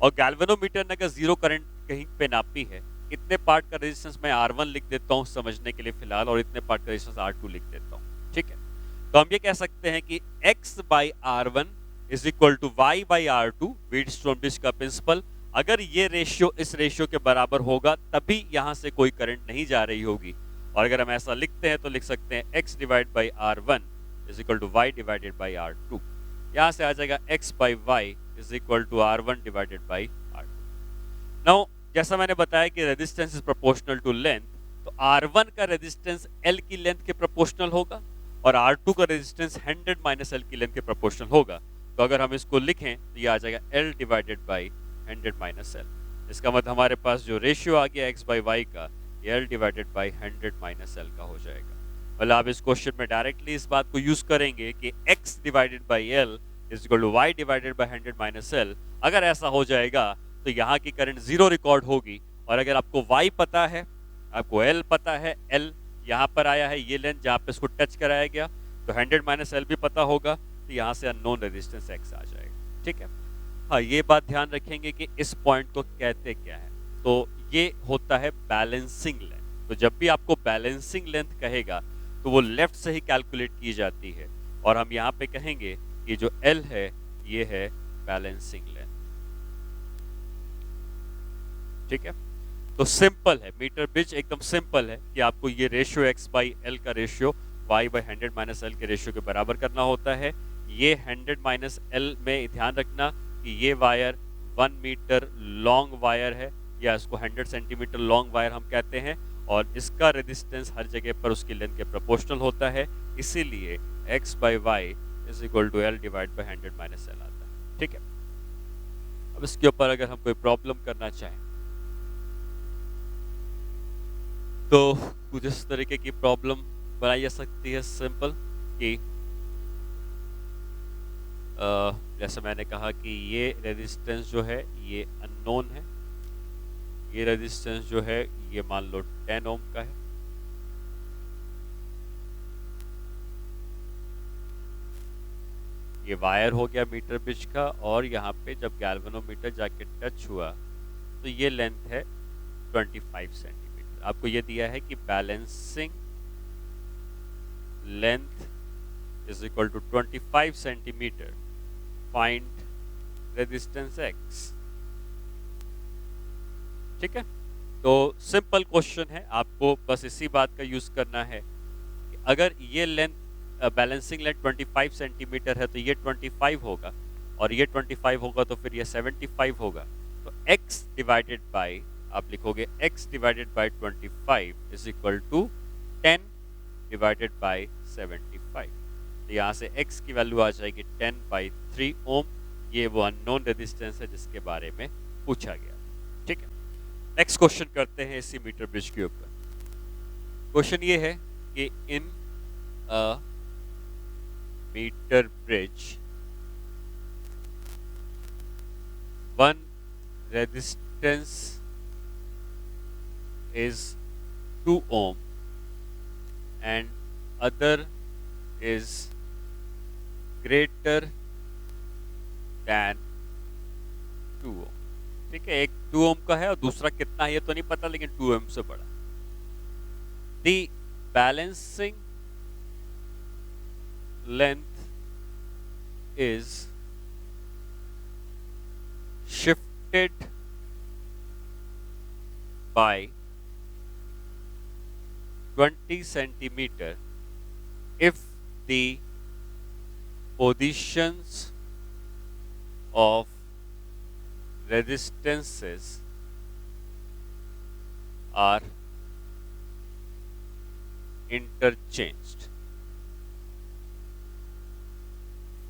और गैल्वेनोमीटर ने अगर जीरो करंट कहीं पे नापी है, इतने पार्ट का रेजिस्टेंस मैं R1 लिख देता हूं समझने के लिए फिलहाल, और इतने पार्ट का रेजिस्टेंस R2 लिख देता हूं, ठीक है। तो हम ये कह सकते हैं कि X by R1 is equal to Y by R2, Wheatstone bridge का प्रिंसिपल। अगर ये रेशियो इस रेशियो के बराबर होगा तभी यहां से कोई करंट नहीं जा रही होगी। और अगर हम ऐसा लिखते हैं तो लिख सकते हैं X divide by R1 is equal to Y divided by R2। यहां से आ जाएगा X by Y is equal to R1 divided by R2। Now जैसा मैंने बताया कि resistance is proportional to length, तो R1 का रेजिस्टेंस L की लेंथ के प्रोपोर्शनल होगा और R2 का रेजिस्टेंस 100 माइनस L की लेंथ के प्रोपोर्शनल होगा। तो अगर हम इसको लिखें तो ये आ जाएगा L divided by 100 minus L। इसका मतलब हमारे पास जो रेशियो आ गया X बाई Y का, ये L divided by 100 minus L का हो जाएगा। मतलब आप इस क्वेश्चन में डायरेक्टली इस बात को यूज करेंगे कि X divided by L is equal to Y divided by 100 minus L। अगर ऐसा हो जाएगा तो यहाँ की करंट जीरो रिकॉर्ड होगी। और अगर आपको Y पता है, आपको L पता है, L यहाँ पर आया है, ये लेंथ जहाँ पे इसको टच कराया गया, तो 100 माइनस L भी पता होगा, तो यहाँ से अननोन रेजिस्टेंस X आ जाएगा, ठीक है। हाँ, ये बात ध्यान रखेंगे कि इस पॉइंट को कहते क्या है। तो ये होता है बैलेंसिंग लेंथ। तो जब भी आपको बैलेंसिंग लेंथ कहेगा तो वो लेफ्ट से ही कैलकुलेट की जाती है, और हम यहाँ पे कहेंगे कि जो L है ये है बैलेंसिंग लेंथ, ठीक है। तो सिंपल है, मीटर ब्रिज एकदम सिंपल है कि आपको ये रेशियो X बाई L का ratio Y by 100 minus L के रेशियो के बराबर करना होता है। ये 100 माइनस L में ध्यान रखना कि ये वायर 1 मीटर लॉन्ग वायर है, या इसको 100 सेंटीमीटर लॉन्ग वायर हम कहते हैं, और इसका रेजिस्टेंस हर जगह पर उसकी लेंथ के प्रोपोर्शनल होता है। इसीलिए X by Y is equal to L divide by 100 minus L आता है, ठीक है। अब इसके ऊपर अगर हम कोई प्रॉब्लम करना चाहें तो कुछ इस तरीके की प्रॉब्लम बनाई जा सकती है सिंपल कि जैसे मैंने कहा कि ये रेजिस्टेंस जो है ये अननोन है, ये रेजिस्टेंस जो है ये मान लो 10 ओम का है, ये वायर हो गया मीटर ब्रिज का, और यहाँ पे जब गैल्वेनोमीटर जाके टच हुआ तो ये लेंथ है 25 सेंटीमीटर। आपको ये दिया है कि balancing length is equal to 25 centimetre, find resistance X, ठीक है। तो सिंपल क्वेश्चन है, आपको बस इसी बात का यूज करना है कि अगर ये लेंथ बैलेंसिंग लेंथ 25 सेंटीमीटर है तो ये 25 होगा, और ये 25 होगा तो फिर ये 75 होगा। तो X डिवाइडेड बाय, आप लिखोगे X divided by 25 is equal to 10 divided by 75। तो यहाँ से X की वैल्यू आ जाएगी 10/3 ओम। ये वो अननोन रेजिस्टेंस है जिसके बारे में पूछा गया, ठीक है। नेक्स्ट क्वेश्चन करते हैं इसी मीटर ब्रिज के ऊपर। क्वेश्चन ये है कि in a meter bridge one resistance is 2 ohm and other is greater than 2 ohm. ठीक है, एक 2 ओम का है और दूसरा कितना है ये तो नहीं पता, लेकिन 2 ओम से बड़ा. The balancing length is shifted by 20 centimeter if the positions of resistances are interchanged.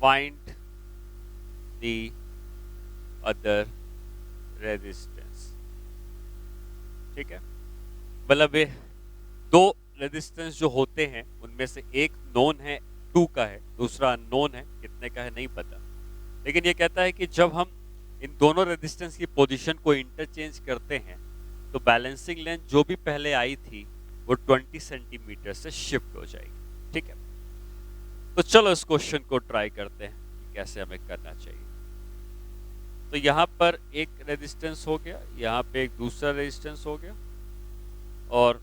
Find the other resistance. ठीक है, मतलब ये दो रेजिस्टेंस जो होते हैं उनमें से एक नोन है 2 का है, दूसरा अननोन है, कितने का है नहीं पता. लेकिन ये कहता है कि जब हम इन दोनों रेजिस्टेंस की पोजीशन को इंटरचेंज करते हैं तो बैलेंसिंग लेंथ जो भी पहले आई थी वो 20 सेंटीमीटर से शिफ्ट हो जाएगी. ठीक है, तो चलो इस क्वेश्चन को ट्राई करते हैं कि कैसे हमें करना चाहिए. तो यहाँ पर एक रेजिस्टेंस हो गया, यहाँ पे एक दूसरा रेजिस्टेंस हो गया, और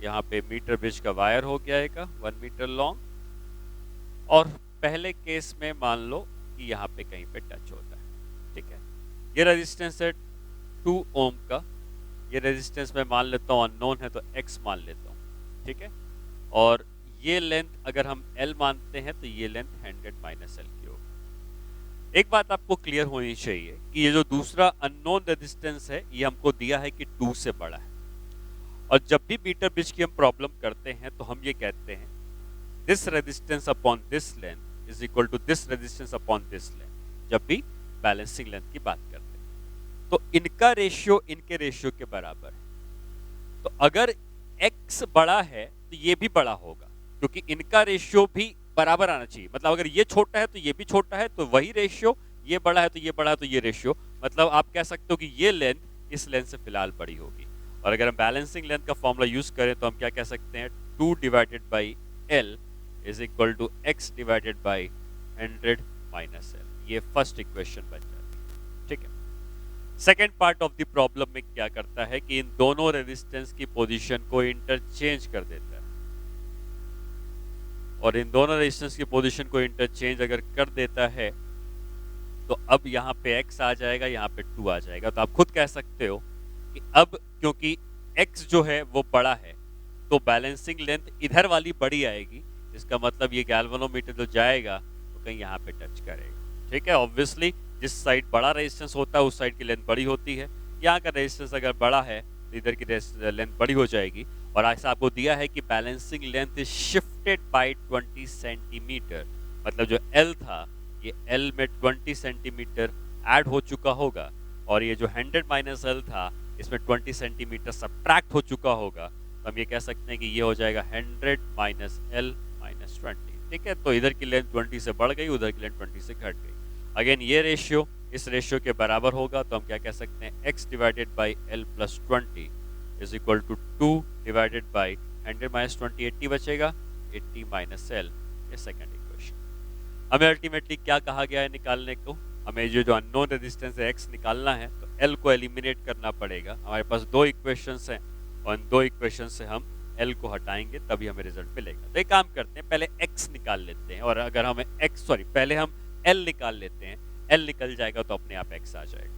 यहाँ पे मीटर ब्रिज का वायर हो गया एक 1 मीटर लॉन्ग. और पहले केस में मान लो कि यहाँ पे कहीं पे टच होता है. ठीक है, ये रेजिस्टेंस है 2 ओम का, ये रेजिस्टेंस मैं मान लेता हूँ अननोन है तो x मान लेता हूँ. ठीक है, और ये लेंथ अगर हम L मानते हैं तो ये लेंथ 100 माइनस L की होगी. एक बात आपको क्लियर होनी चाहिए कि ये जो दूसरा अननोन रेजिस्टेंस है ये हमको दिया है कि 2 से बड़ा है, और जब भी मीटर ब्रिज की हम प्रॉब्लम करते हैं तो हम ये कहते हैं this resistance upon this length is equal to this resistance upon this length, जब भी बैलेंसिंग लेंथ की बात करते हैं. तो इनका रेशियो इनके रेशियो के बराबर है. तो अगर x बड़ा है तो ये भी बड़ा होगा, क्योंकि इनका रेशियो भी बराबर आना चाहिए. मतलब अगर ये छोटा है तो ये भी छोटा है, तो वही रेशियो, ये बड़ा है तो ये बड़ा है तो ये रेशियो. मतलब आप कह सकते हो कि ये लेंथ इस लेंथ से फिलहाल बड़ी होगी. और अगर हम बैलेंसिंग लेंथ का फॉर्मूला यूज करें तो हम क्या कह सकते हैं, 2 divided by L is equal to x divided by 100 minus L. ये फर्स्ट इक्वेशन बन जाती है. ठीक है, second part of the problem में क्या करता है कि इन दोनों रेजिस्टेंस की पोजीशन को इंटरचेंज कर देता है. और इन दोनों रेजिस्टेंस की पोजीशन को इंटरचेंज अगर कर देता है तो अब यहाँ पे x आ जाएगा, यहाँ पे 2 आ जाएगा. तो आप खुद कह सकते हो कि अब क्योंकि x जो है वो बड़ा है तो बैलेंसिंग लेंथ इधर वाली बड़ी आएगी. इसका मतलब ये गैल्वेनोमीटर जो जाएगा तो कहीं यहाँ पे टच करेगा. ठीक है, ऑब्वियसली जिस साइड बड़ा रेजिस्टेंस होता है उस साइड की लेंथ बड़ी होती है. यहाँ का रेजिस्टेंस अगर बड़ा है तो इधर की लेंथ बड़ी हो जाएगी. और ऐसा आपको दिया है कि balancing length is shifted by 20 centimetre. मतलब जो L था ये L में 20 सेंटीमीटर ऐड हो चुका होगा, और ये जो 100 माइनस L था इसमें 20 सेंटीमीटर सब्ट्रैक्ट हो चुका होगा. तो हम ये कह सकते हैं कि ये हो जाएगा 100 माइनस L माइनस 20. ठीक है, तो इधर की लेंथ 20 से बढ़ गई, उधर की लेंथ 20 से घट गई. अगेन ये रेशियो इस रेशियो के बराबर होगा, तो हम क्या कह सकते हैं, x divided by L plus 20 is equal to 2 divided by 100 minus 20, 80 बचेगा, 80 माइनस L. ये सेकंड इक्वेशन. हमें अल्टीमेटली क्या कहा गया है निकालने को, हमें जो अननोन रेजिस्टेंस है x निकालना है, तो L को एलिमिनेट करना पड़ेगा. हमारे पास 2 इक्वेशंस हैं और इन 2 इक्वेशन से हम L को हटाएंगे तभी हमें रिजल्ट मिलेगा. तो एक काम करते हैं, पहले x निकाल लेते हैं, और अगर हमें पहले हम L निकाल लेते हैं. L निकल जाएगा तो अपने आप x आ जाएगा.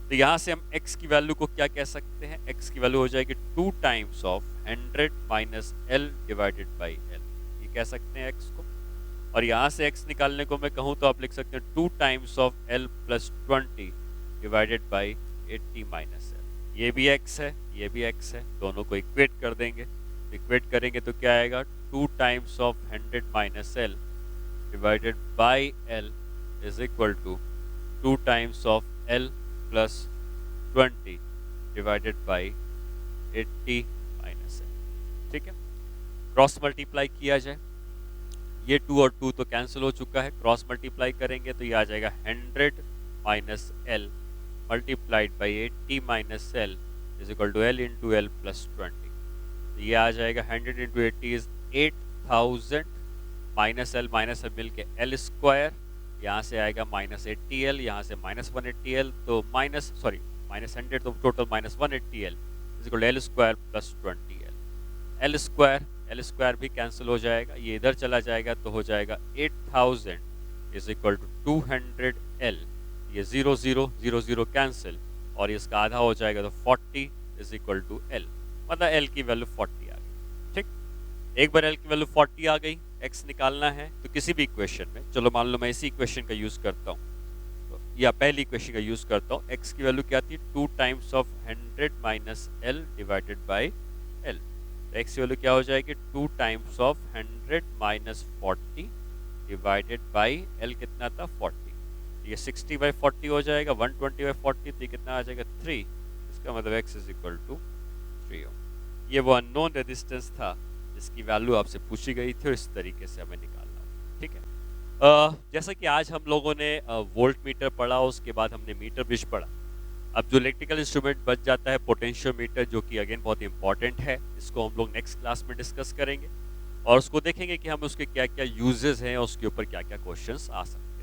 तो यहाँ से हम x की वैल्यू को क्या कह सकते हैं, x की वैल्यू हो जाएगी 2 times of 100 minus L divided by L. ये कह सकते हैं x को. और यहाँ से x निकालने को मैं कहूँ तो आप लिख सकते हैं 2 times of L plus 20 divided by 80 minus L. ये भी x है, ये भी x है, दोनों को इक्वेट कर देंगे. इक्वेट करेंगे तो क्या आएगा, 2 times of 100 minus L divided by L is equal to 2 times of L plus 20 divided by 80 minus L. ठीक है, क्रॉस मल्टीप्लाई किया जाए, ये 2 और 2 तो कैंसिल हो चुका है. क्रॉस मल्टीप्लाई करेंगे तो ये आ जाएगा 100 minus L multiplied by 80 minus L is equal to L into L plus 20. तो ये आ जाएगा 100 into 80 is 8000 माइनस एल मिल के एल स्क्वायर, यहाँ से आएगा माइनस 80L, यहाँ से माइनस 180L, तो माइनस 100 तो total minus 180L is equal to L square plus 20L। L square भी कैंसिल हो जाएगा, ये इधर चला जाएगा तो हो जाएगा 8000 इज इक्वल टू 200L, ये 0 0 0 0 कैंसिल और इसका आधा हो जाएगा तो 40 इज इक्वल टू एल, मतलब एल की वैल्यू 40 आ गई। ठीक, एक बार एल की वैल्यू 40 आ गई, एक्स निकालना है तो किसी भी इक्वेशन में, चलो मान लो मैं इसी इक्वेशन का यूज करता हूँ, तो या पहली इक्वेशन का यूज करता हूँ, एक्स की वैल्यू क्या थी 2 times of 100 minus L divided by L, तो एक्स की वैल्यू क्या हो जाएगी 2 times of 100 minus 40 divided by L कितना था 40, ये 60 बाई 40 हो जाएगा, 120 बाई 40 तो ये कितना आ जाएगा 3, इसका मतलब एक्स इज इक्वल टू 3 ओम। ये वो अननोन रेजिस्टेंस था जिसकी वैल्यू आपसे पूछी गई थी और इस तरीके से हमें निकालना होगा। ठीक है, जैसा कि आज हम लोगों ने वोल्ट मीटर पढ़ा, उसके बाद हमने मीटर ब्रिज पढ़ा। अब जो इलेक्ट्रिकल इंस्ट्रूमेंट बच जाता है पोटेंशियोमीटर, जो कि अगेन बहुत इंपॉर्टेंट है, इसको हम लोग नेक्स्ट क्लास में डिस्कस करेंगे और उसको देखेंगे कि हम उसके क्या क्या यूजेस हैं और उसके ऊपर क्या क्या क्वेश्चंस आ सकते हैं।